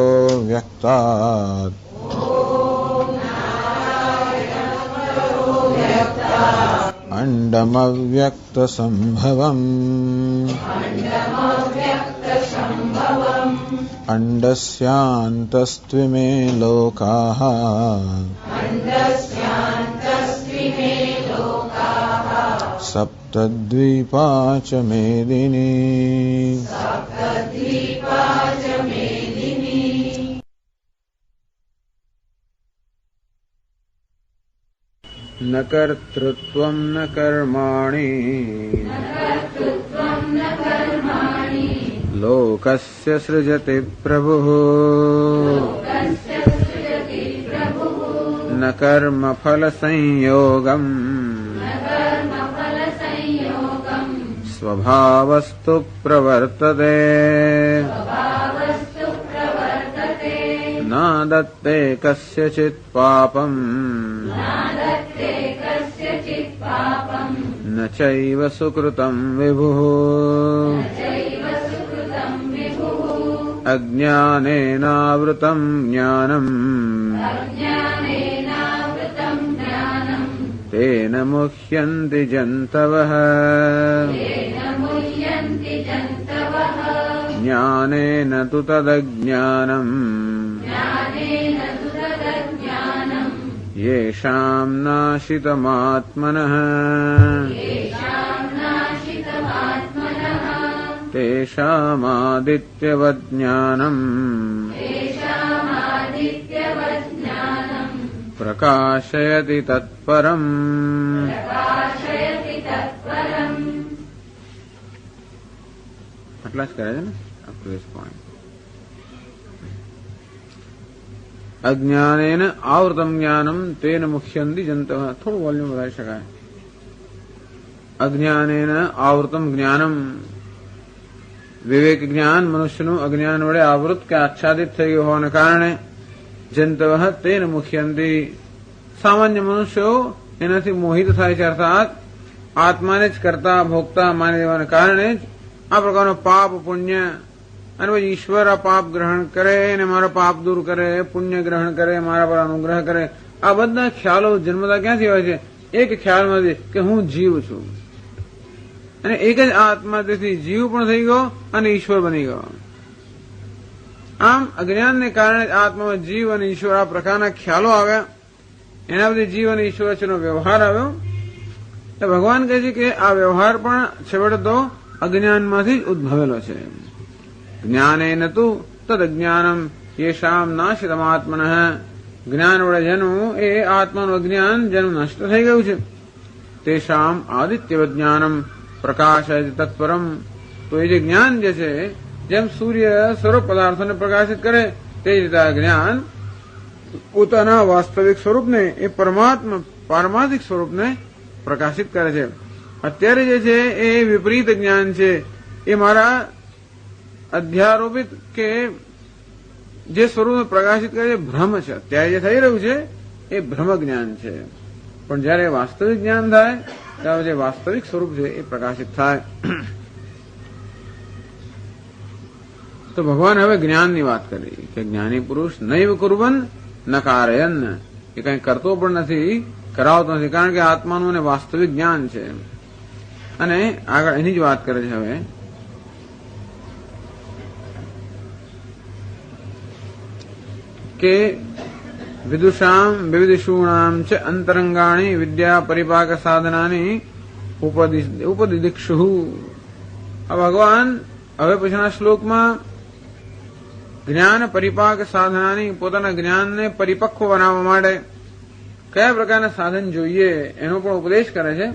व्यक्तात् अण्डमव्यक्तसम्भवम् अण्डस्यान्तस्त्विमे लोकाः सप्तद्वीपा च मेदिनी न कर्तृत्वं न कर्माणि लोकस्य सृजति प्रभुः न कर्मफलसंयोगम् स्वभावस्तु प्रवर्तते न दत्ते कस्यचित् पापम् न चैव सुकृतं विभुः अज्ञानेनावृतं ज्ञानम् तेन मुह्यन्ति जन्तवः ज्ञानेन तु तदज्ञानम् येषां नाशितमात्मनः तेषामादित्यवत् ज्ञानम् प्रकाशयति तत्परम् આટલા જ કરે છે ને પ્રેસ પોઈન્ટ અજ્ઞાનેન આવૃતમ જ્ઞાનમ તેન મુખ્યંતિ જંતઃ થોડું વોલ્યુમ વધારી શકાય અજ્ઞાનેન આવૃતમ જ્ઞાનમ વિવેક જ્ઞાન મનુષ્યનું અજ્ઞાન વડે આવૃત કે આચ્છાદિત થઈ ગયું હોવાને કારણે જંતવઃ તેન મુખ્યંતિ સામાન્ય મનુષ્યો એનાથી મોહિત થાય છે અર્થાત આત્માને જ કરતા ભોગતા માની દેવાને કારણે જ આ પ્રકારનો પાપ પુણ્ય અને પછી ઈશ્વર આ પાપ ગ્રહણ કરે અને મારો પાપ દૂર કરે પુણ્ય ગ્રહણ કરે મારા પર અનુગ્રહ કરે આ બધા ખ્યાલો જન્મતા ક્યાંથી હોય છે એક ખ્યાલમાંથી કે હું જીવ છું અને એક જ આત્મા તેથી જીવ પણ થઈ ગયો અને ઈશ્વર બની ગયો આમ અજ્ઞાનને કારણે આત્મામાં જીવ અને ઈશ્વર આ પ્રકારના ખ્યાલો આવ્યા એના બધી જીવ અને ઈશ્વર વચ્ચેનો વ્યવહાર આવ્યો તો ભગવાન કહે છે કે આ વ્યવહાર પણ છેવટે તો અજ્ઞાનમાંથી જ ઉદ્ભવેલો છે જ્ઞાનેન તુ તદજ્ઞાનમ યેષામ નાશિતમાત્મનઃ જ્ઞાન વડે જેનું એ આત્માનું અજ્ઞાન જેનું નષ્ટ થઈ ગયું છે તેષામ આદિત્યવત જ્ઞાનમ પ્રકાશયતિ તત્પરમ તો એ જે જ્ઞાન જે છે જેમ સૂર્ય સર્વ પદાર્થોને પ્રકાશિત કરે તે જ રીતે આ જ્ઞાન પોતાના વાસ્તવિક સ્વરૂપને એ પરમાત્મા પારમાર્થિક સ્વરૂપને પ્રકાશિત કરે છે અત્યારે જે છે એ વિપરીત જ્ઞાન છે એ મારા અધ્યારોપિત કે જે સ્વરૂપને પ્રકાશિત કરે છે ભ્રમ છે અત્યારે જે થઈ રહ્યું છે એ ભ્રમ જ્ઞાન છે પણ જયારે વાસ્તવિક જ્ઞાન થાય ત્યારે જે વાસ્તવિક સ્વરૂપ છે એ પ્રકાશિત થાય તો ભગવાન હવે જ્ઞાનની વાત કરી કે જ્ઞાની પુરુષ નૈવ કુર્વન ન કારયન એ કંઈ કરતો પણ નથી કરાવતો નથી કારણ કે આત્માનું અને વાસ્તવિક જ્ઞાન છે અને આગળ એની જ વાત કરે છે હવે કે વિદુષામ વિવિધિષૂણામ ચ અંતરંગાણી વિદ્યા પરિપાક સાધનાની ઉપદિદિક્ષુ આ ભગવાન હવે પછીના શ્લોકમાં જ્ઞાન પરિપાક સાધનાની પોતાના જ્ઞાનને પરિપક્વ બનાવવા માટે કયા પ્રકારના સાધન જોઈએ એનો પણ ઉપદેશ કરે છે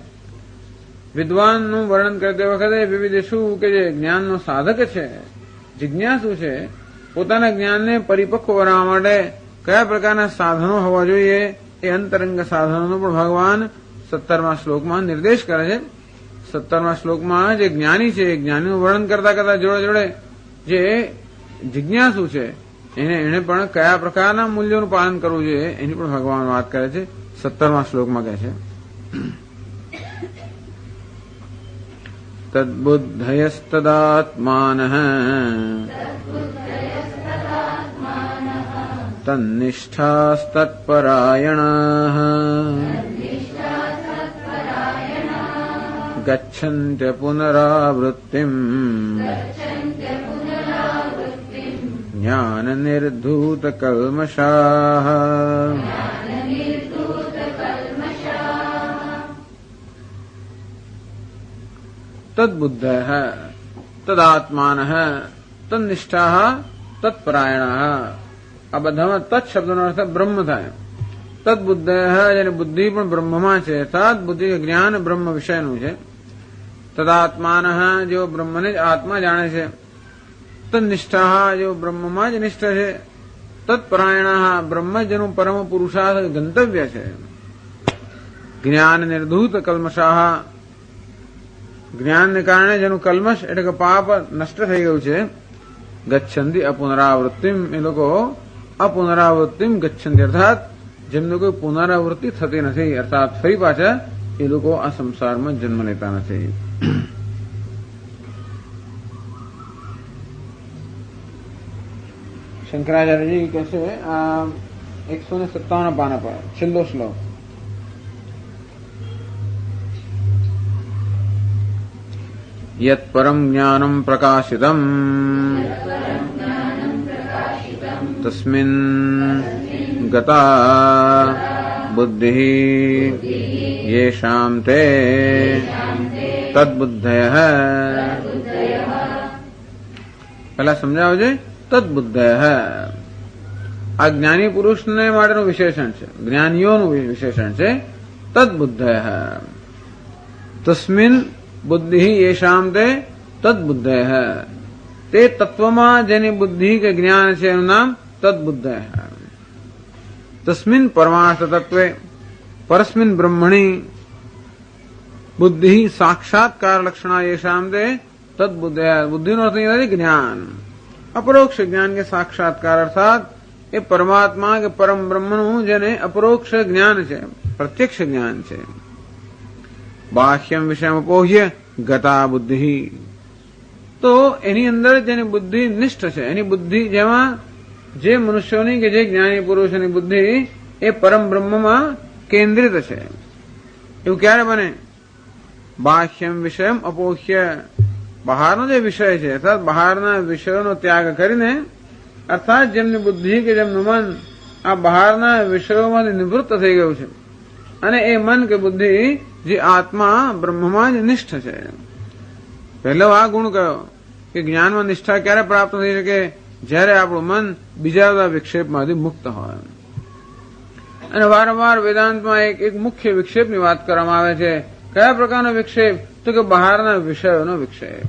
વિદ્વાનનું વર્ણન કરતી વખતે વિવિધિષુ કે જે જ્ઞાનનો સાધક છે જિજ્ઞાસુ છે પોતાના જ્ઞાનને પરિપક્વ બનાવવા માટે કયા પ્રકારના સાધનો હોવા જોઈએ એ અંતરંગ સાધનોનો પણ ભગવાન 17મા શ્લોકમાં નિર્દેશ કરે છે 17મા શ્લોકમાં જે જ્ઞાની છે એ જ્ઞાનીનું વર્ણન કરતા કરતા જોડે જોડે જે જિજ્ઞાસુ છે એને પણ કયા પ્રકારના મૂલ્યોનું પાલન કરવું જોઈએ એની પણ ભગવાન વાત કરે છે. 17મા શ્લોકમાં કહે છે, તદ્બુદ્ધયસ્તદાત્માનઃ તન્નિષ્ઠાસ્તત્પરાયણાઃ ગચ્છન્ત્ય પુનરાવૃત્તિમ જ્ઞાનનિર્ધૂતકલ્મષાઃ. તદ્બુદ્ધયઃ તદાત્માનઃ તન્નિષ્ઠાઃ તત્પરાયણાઃ. આ બધામાં તત્ શબ્દનો અર્થ બ્રહ્મ થાય. તદ્બુદ્ધયઃ જેની બુદ્ધિ પણ બ્રહ્મમાં છે, તદ બુદ્ધિ જ્ઞાન બ્રહ્મ વિષયનું છે. તદાત્માનઃ જેઓ બ્રહ્મને જ આત્મા જાણે છે. તન્નિષ્ઠાઃ જેઓ બ્રહ્મમાં જ નિષ્ઠ છે. તત્પરાયણાઃ બ્રહ્મ જેનું પરમ પુરુષાર્થ ગંતવ્ય છે. જ્ઞાન નિર્ધૂત કલ્મષાઃ જ્ઞાનને કારણે જેનું કલ્મશ એટલે કે પાપ નષ્ટ થઈ ગયું છે. ગચ્છન્તિ અપુનરાવૃત્તિમ એ લોકો અપુનરાવૃત્તિમ ગચ્છન્તિ અર્થાત જેમને કોઈ પુનરાવૃત્તિ થતી નથી, અર્થાત ફરી પાછા એ લોકો આ સંસારમાં જન્મ લેતા નથી. શંકરાચાર્યજી કહે છે આ 157 પાના પર છેલ્લો શ્લોક, યત પરમ જ્ઞાનમ પ્રકાશિતમ તસ્મિન ગતા બુદ્ધિ યેષામ તે તદ્બુદ્ધયઃ. પહેલા સમજાવજે. તદ્બુદ્ધયઃ આ જ્ઞાની પુરુષને માટેનું વિશેષણ છે, જ્ઞાનીઓનું વિશેષણ છે. તદ્બુદ્ધયઃ તસ્મિન બુદ્ધિ યેષામ તે તદ્બુદ્ધયઃ. તે તત્વમાં જેની બુદ્ધિ કે જ્ઞાન છે એનું નામ તદ્બુદ્ધયઃ. તસ્મિન પરમાર્થ તત્વે પરસ્મિન બ્રહ્મણી બુદ્ધિ સાક્ષાત્કાર લક્ષણા યેષામ તે તદ્બુદ્ધયઃ. બુદ્ધિનો અર્થ નથી જ્ઞાન, અપરોક્ષ જ્ઞાન કે સાક્ષાત્કાર અર્થાત એ પરમાત્મા કે પરમ બ્રહ્મનું જેને અપરોક્ષ જ્ઞાન છે, પ્રત્યક્ષ જ્ઞાન છે. બાહ્યમ વિષયમ અપોહ્ય ગતા બુદ્ધિ તો એની અંદર જેની બુદ્ધિ નિષ્ઠ છે, એની બુદ્ધિ જેમાં જે મનુષ્યોની કે જે જ્ઞાની પુરુષોની બુદ્ધિ એ પરમ બ્રહ્મમાં કેન્દ્રિત છે. એવું ક્યારે બને? બાહ્યમ વિષયમ અપોહ્ય બહારનો જે વિષય છે અર્થાત બહારના વિષયોનો ત્યાગ કરીને, અર્થાત જેમની બુદ્ધિ કે જેમનું મન આ બહારના વિષયોમાંથી નિવૃત્ત થઈ ગયું છે અને એ મન કે બુદ્ધિ જે આત્મા બ્રહ્મમાં જ નિષ્ઠ છે. પહેલો આ ગુણ કયો કે જ્ઞાનમાં નિષ્ઠા ક્યારે પ્રાપ્ત થઈ શકે? જ્યારે આપણું મન બીજા બધા વિક્ષેપમાંથી મુક્ત હોય. અને વારંવાર વેદાંતમાં એક મુખ્ય વિક્ષેપની વાત કરવામાં આવે છે. કયા પ્રકારનો વિક્ષેપ? તો કે બહારના વિષયોનો વિક્ષેપ.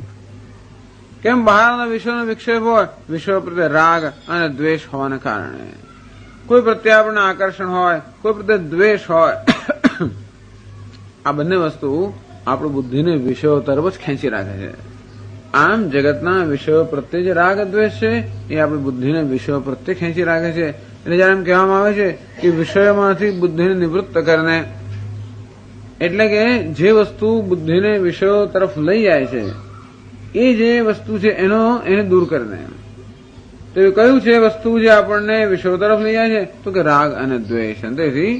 કેમ બહારના વિષયોનો વિક્ષેપ હોય? વિષયો પ્રત્યે રાગ અને દ્વેષ હોવાને કારણે. કોઈ પ્રત્યે આપણને આકર્ષણ હોય, કોઈ પ્રત્યે દ્વેષ હોય. આ બંને વસ્તુ આપણી બુદ્ધિને વિષયો તરફ જ ખેંચી રાખે છે. આમ જગતના વિષયો પ્રત્યે જે રાગ દ્વેષ છે એ આપણી બુદ્ધિને વિષયો પ્રત્યે ખેંચી રાખે છે. એટલે જયારે એમ કહેવામાં આવે છે કે વિષયોમાંથી બુદ્ધિને નિવૃત્ત કરીને, એટલે કે જે વસ્તુ બુદ્ધિને વિષયો તરફ લઈ જાય છે એ જે વસ્તુ છે એને દૂર કરીને. તો એ કયું છે વસ્તુ જે આપણને વિષયો તરફ લઈ જાય છે? તો કે રાગ અને દ્વેષ. તેથી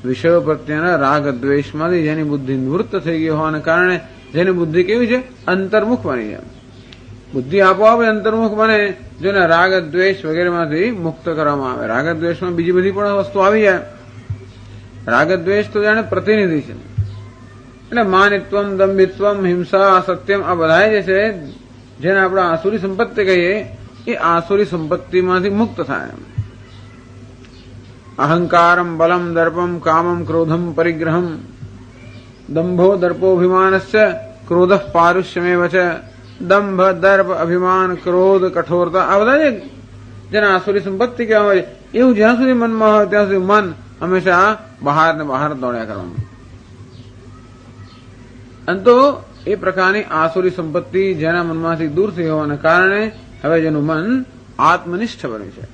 વિષયો પ્રત્યેના રાગ દ્વેષમાંથી જેની બુદ્ધિ નિવૃત્ત થઈ ગઈ હોવાને કારણે જેની બુદ્ધિ કેવી છે? અંતર્મુખ બની છે. બુદ્ધિ આપોઆપ અંતર્મુખ બને જેને રાગ દ્વેષ વગેરેમાંથી મુક્ત કરવામાં આવે. રાગ દ્વેષમાં બીજી બધી પણ વસ્તુ આવી જાય. રાગ દ્વેષ તો જાણે પ્રતિનિધિ છે. એટલે માનિત્વમ, દંભિત્વમ, હિંસા, સત્યમ આ બધા જે છે જેને આપણે આસુરી સંપત્તિ કહીએ એ આસુરી સંપત્તિમાંથી મુક્ત થાય. અહંકારમ, બલમ, દર્પમ, કામમ, ક્રોધમ, પરિગ્રહમ, દંભો દર્પોભિમાનશ્ચ ક્રોધ પારુષ્યમેવ ચ. દંભ, દર્પ, અભિમાન, ક્રોધ, કઠોરતા આ બધા જેને આસુરી સંપત્તિ કહેવામાં આવે છે. એવું જ્યાં સુધી મનમાં હોય ત્યાં સુધી મન હંમેશા બહાર ને બહાર દોડ્યા કરવાનું. અને તો એ પ્રકારની આસુરી સંપત્તિ જેના મનમાંથી દૂર થઈ હોવાને કારણે હવે જેનું મન આત્મનિષ્ઠ બન્યું છે.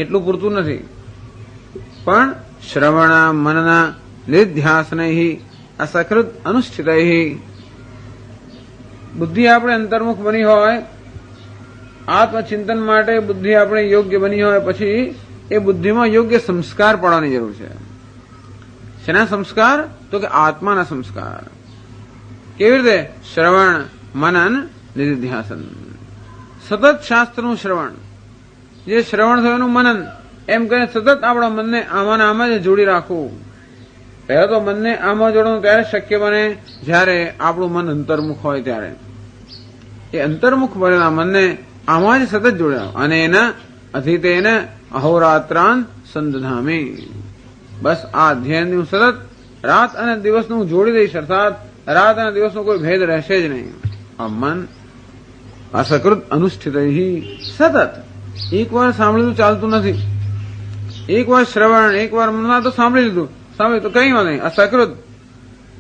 એટલું પૂરતું નથી, પણ શ્રવણ મનન નિધ્યાસનૈ અસકૃત અનુષ્ઠિતૈ બુદ્ધિ આપણે અંતર્મુખ બની હોય, આત્મચિંતન માટે બુદ્ધિ આપણે યોગ્ય બની હોય, પછી એ બુદ્ધિમાં યોગ્ય સંસ્કાર પડવાની જરૂર છે. શેના સંસ્કાર? તો કે આત્માના સંસ્કાર. કેવી રીતે? શ્રવણ મનન નિધિધ્યાસન. સતત શાસ્ત્રનું શ્રવણ, જે શ્રવણ થયું એનું મનન, એમ કહે સતત આપણા મનને આમાં આમાં જ જોડી રાખવું. પહેલા તો મનને આમાં જોડવાનું ત્યારે શક્ય બને જ્યારે આપણું મન અંતર્મુખ હોય ત્યારે. એ અંતર્મુખ બનેલા મનને આમાં જ સતત જોડ્યા. અને એના અધિતેન અહોરાત્રાન સંદધામી. બસ આ અધ્યયનની હું સતત રાત અને દિવસનું જોડી દઈશ, અર્થાત રાત અને દિવસનો કોઈ ભેદ રહેશે જ નહીં. આ મન અસકૃત અનુષ્ઠિત સતત. એક વાર સાંભળ્યું ચાલતું નથી. એક વાર શ્રવણ, એક વાર મનમાં તો સાંભળી લીધું, સાંભળ્યું તો કઈ વાત નહીં. અસકૃત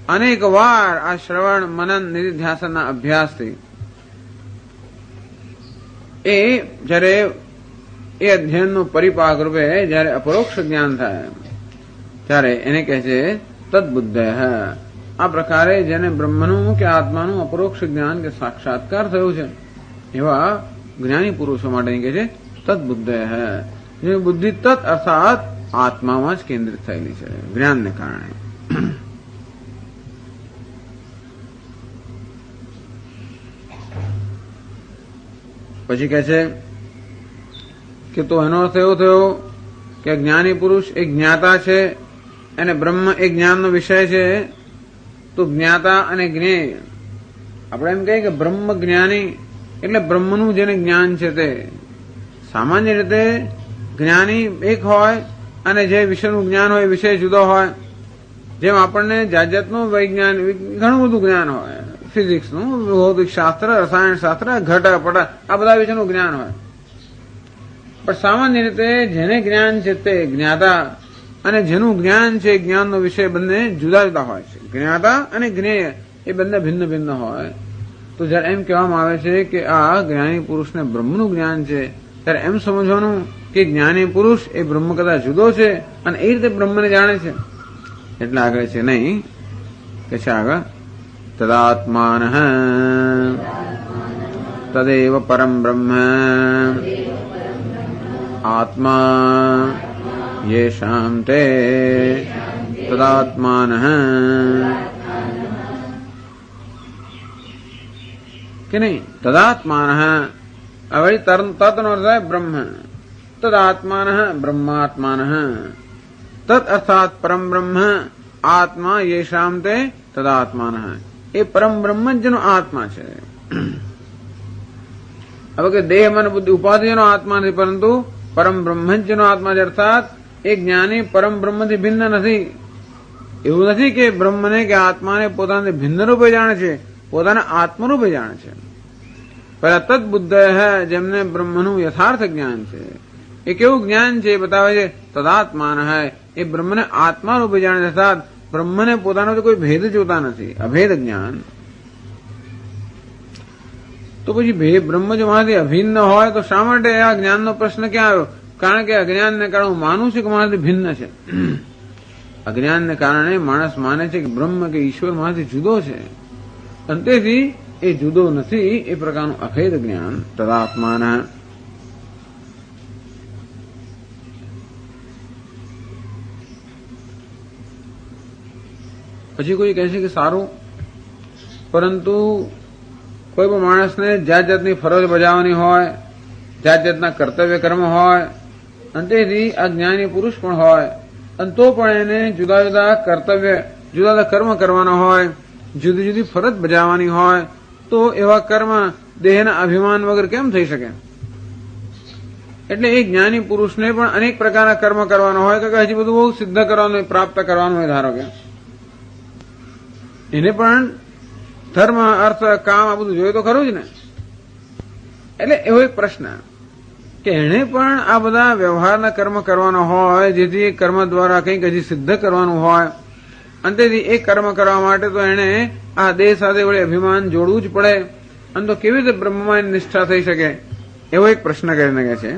અનેક વાર આ શ્રવણ મનન નિધિધ્યાસનના અભ્યાસથી એ જયારે એ અધ્યયનનું પરિપાક રૂપે જયારે અપરોક્ષ જ્ઞાન થાય ત્યારે એને કહે છે તદબુદ્ધય. આ પ્રકારે જેને બ્રહ્મનું કે આત્માનું અપરોક્ષ જ્ઞાન કે સાક્ષાત્કાર થયું છે એવા જ્ઞાની પુરુષો માટે કહે છે તદબુદ્ધય. જે બુદ્ધિ તત અર્થાત આત્મામાં જ કેન્દ્રિત થયેલી છે જ્ઞાનને કારણે. પછી કહે છે કે તો એનો અર્થ એવો થયો કે જ્ઞાની પુરુષ એક જ્ઞાતા છે અને બ્રહ્મ એ જ્ઞાનનો વિષય છે. તો જ્ઞાતા અને જ્ઞેય, આપણે એમ કહીએ કે બ્રહ્મ જ્ઞાની એટલે બ્રહ્મનું જેને જ્ઞાન છે તે. સામાન્ય રીતે જ્ઞાની એક હોય અને જે વિષયનું જ્ઞાન હોય વિષય જુદો હોય. જેમ આપણને જાત જાતનું વૈજ્ઞાન ઘણું બધું જ્ઞાન હોય, ફિઝિક્સનું, ભૌતિક શાસ્ત્ર, રસાયણ શાસ્ત્ર, ઘટા પટા, આ બધા વિષયનું જ્ઞાન હોય. પણ સામાન્ય રીતે જેને જ્ઞાન છે તે જ્ઞાતા અને જેનું જ્ઞાન છે જ્ઞાનનો વિષય બંને જુદા જુદા હોય છે. જ્ઞાતા અને જ્ઞેય એ બંને ભિન્ન ભિન્ન હોય. તો જયારે એમ કહેવામાં આવે છે કે આ જ્ઞાની પુરુષને બ્રહ્મનું જ્ઞાન છે, ત્યારે એમ સમજવાનું કે જ્ઞાની પુરુષ એ બ્રહ્મ કરતા જુદો છે અને એ રીતે બ્રહ્મને જાણે છે. એટલે આગળ છે નહીં કે છે આગળ તદાત્માન તદેવ પરમ બ્રહ્મ આત્મા યેષામ તે તદાત્માન. કે નહીં? તદાત્માન હવે તતનો અર્થ બ્રહ્મ. તદાત્માન બ્રહ્માત્માન. તત અર્થાત પરમ બ્રહ્મ આત્મા યેષામ તે તદાત્માન. એ પરમ બ્રહ્મ જ જેનો આત્મા છે. હવે કે દેહ મન બુદ્ધિ ઉપાધિનો આત્મા નથી, પરંતુ પરમ બ્રહ્મ જ જેનો આત્મા છે. અર્થાત એ જ્ઞાની પરમ બ્રહ્મથી ભિન્ન નથી. એવું નથી કે બ્રહ્મને કે આત્માને પોતાને ભિન્ન રૂપે જાણે છે, પોતાના આત્મરૂપે જાણે છે. પહેલા તદબુદ્ધય જેમને બ્રહ્મનું યથાર્થ જ્ઞાન છે. એ કેવું જ્ઞાન છે એ બતાવે છે. તદાત્માન એ બ્રહ્મને આત્મા રૂપે જાણે છે, અર્થાત બ્રહ્મને પોતાનો કોઈ ભેદ જોતા નથી, અભેદ જ્ઞાન. તો પછી બ્રહ્મ જો મારાથી અભિન્ન હોય તો શા માટે આ જ્ઞાનનો પ્રશ્ન ક્યાં આવ્યો? કારણ કે અજ્ઞાનને કારણે હું માનું છું કે મારાથી ભિન્ન છે. અજ્ઞાનને કારણે માણસ માને છે કે બ્રહ્મ કે ઈશ્વર મારાથી જુદો છે, અને તેથી એ જુદો નથી. એ પ્રકારનું અભેદ જ્ઞાન તદાત્માન. પછી કોઈ કહે છે કે સારું, પરંતુ કોઈ પણ માણસને જાત જાતની ફરજ બજાવવાની હોય, જાત જાતના કર્તવ્ય કર્મ હોય, અને તેથી આ જ્ઞાની પુરુષ પણ હોય, અને તો પણ એને જુદા જુદા કર્તવ્ય જુદા જુદા કર્મ કરવાના હોય, જુદી જુદી ફરજ બજાવવાની હોય, તો એવા કર્મ દેહના અભિમાન વગર કેમ થઈ શકે? એટલે એ જ્ઞાની પુરુષને પણ અનેક પ્રકારના કર્મ કરવાનો હોય કે હજી બધું બહુ સિદ્ધ કરવાનું, પ્રાપ્ત કરવાનું હોય. ધારો કે એને પણ ધર્મ અર્થ કામ આ બધું જોયું તો ખરું જ ને. એટલે એવો એક પ્રશ્ન કે એને પણ આ બધા વ્યવહારના કર્મ કરવાનો હોય, જેથી એ કર્મ દ્વારા કંઈક હજી સિદ્ધ કરવાનું હોય, અને તેથી એ કર્મ કરવા માટે તો એને આ દેહ સાથે વડે અભિમાન જોડવું જ પડે. અને તો કેવી રીતે બ્રહ્મમાં નિષ્ઠા થઈ શકે? એવો એક પ્રશ્ન કરીને કહે છે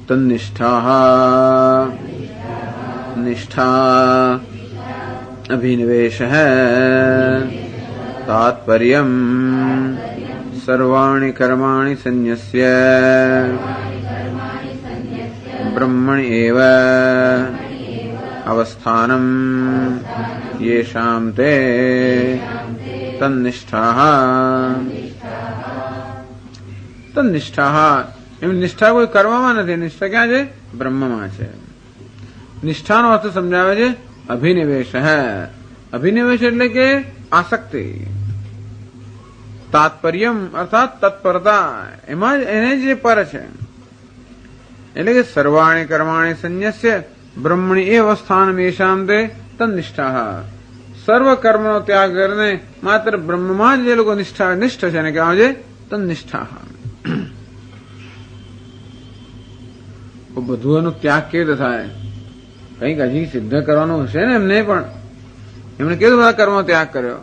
तन्निष्ठा निष्ठा अभिनिवेशः तात्पर्यम् सर्वाणि कर्माणि सन्न्यस्य ब्रह्मणि एव अवस्थानम् येषां ते तन्निष्ठाः એમ નિષ્ઠા કોઈ કરવામાં નથી, નિષ્ઠા ક્યાં છે? બ્રહ્મમાં છે. નિષ્ઠાનો અર્થ સમજાવે છે અભિનિવેશ. અભિનિવેશ એટલે કે આસક્તિ. તાત્પર્યમ અર્થાત તત્પરતા, એમાં જ એને જે પર છે. એટલે કે સર્વાણી કર્માણી સંન્યસ્ય બ્રહ્મણી એ અવસ્થાન મેષામ તે તન્નિષ્ઠા. સર્વ કર્મનો ત્યાગ કરીને માત્ર બ્રહ્મમાં જ જે લોકો નિષ્ઠ છે એને કહેવાય છે તન્નિષ્ઠા. બધું એનો ત્યાગ કેવી રીતે થાય? કંઈક હજી સિદ્ધ કરવાનું હશે ને એમને, પણ એમણે કેવું બધા કર્મનો ત્યાગ કર્યો?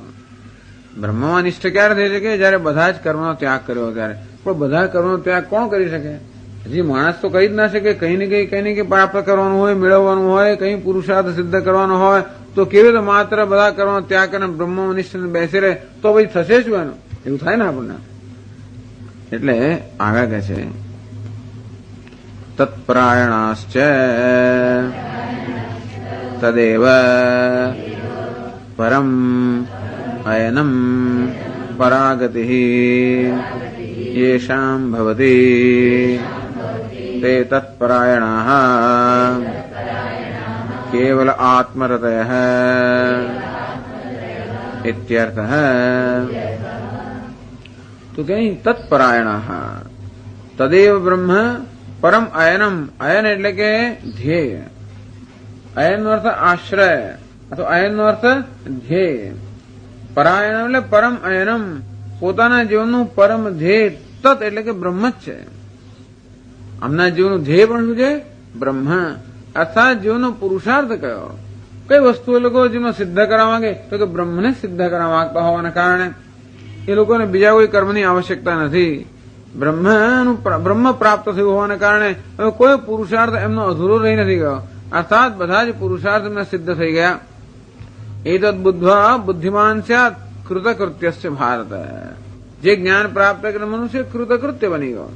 બ્રહ્મમાં નિષ્ઠ ક્યારે થઈ શકે? જયારે બધા જ કર્મનો ત્યાગ કર્યો ત્યારે. પણ બધા કર્મનો ત્યાગ કોણ કરી શકે? હજી માણસ તો કહી જ ના શકે. કઈ ને કઈ પ્રાપ્ત કરવાનું હોય, મેળવવાનું હોય, કઈ પુરુષાર્થ સિદ્ધ કરવાનો હોય, તો કેવી રીતે માત્ર બધા કર્મનો ત્યાગ કરીને બ્રહ્મમાં નિષ્ઠ બેસી રહે? તો ભાઈ થશે શું એનું? એવું થાય ને આપણને. એટલે આગળ કહે છે તત્પ્રાયણાશ્ચ તદેવ પરમ અયનમ પરાગતિઃ યેષાં ભવતિ તે તત્પરાયણાઃ કેવલ આત્મરતયઃ ઇત્યર્થઃ. તો કઈ તત્પરાયણાઃ તદેવ બ્રહ્મ પરમ અયનમ. અયન એટલે કે ધ્યેય. અયનનો અર્થ આશ્રય અથવા અયનનો અર્થ ધ્યેય. પરાયણમ એટલે પરમ અયનમ, પોતાના જીવનનું પરમ ધ્યેય. તત એટલે કે બ્રહ્મ જ છે. આમના જીવનનું ધ્યેય પણ શું છે? બ્રહ્મ. અર્થાત જીવનનો પુરુષાર્થ કયો? કઈ વસ્તુ એ લોકો જીવનમાં સિદ્ધ કરવા માંગે? તો કે બ્રહ્મને સિદ્ધ કરવા માંગતા હોવાના કારણે એ લોકોને બીજા કોઈ કર્મની આવશ્યકતા નથી. બ્રહ્મ પ્રાપ્ત થયું હોવાને કારણે હવે કોઈ પુરુષાર્થ એમનો અધૂરો રહી નથી ગયો. અર્થાત બધા જ પુરુષાર્થ એમને સિદ્ધ થઈ ગયા. એતદ બુદ્ધ્વા બુદ્ધિમાન સ્યાત કૃતકૃત્યસ્ય ભારત. જે જ્ઞાન પ્રાપ્ત કરીને મનુષ્ય કૃતકૃત્ય બની ગયો.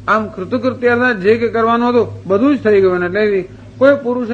આમ કૃતકૃત્ય અર્થાત જે કે કરવાનું હતું બધું જ થઈ ગયું. એટલે કોઈ પુરુષ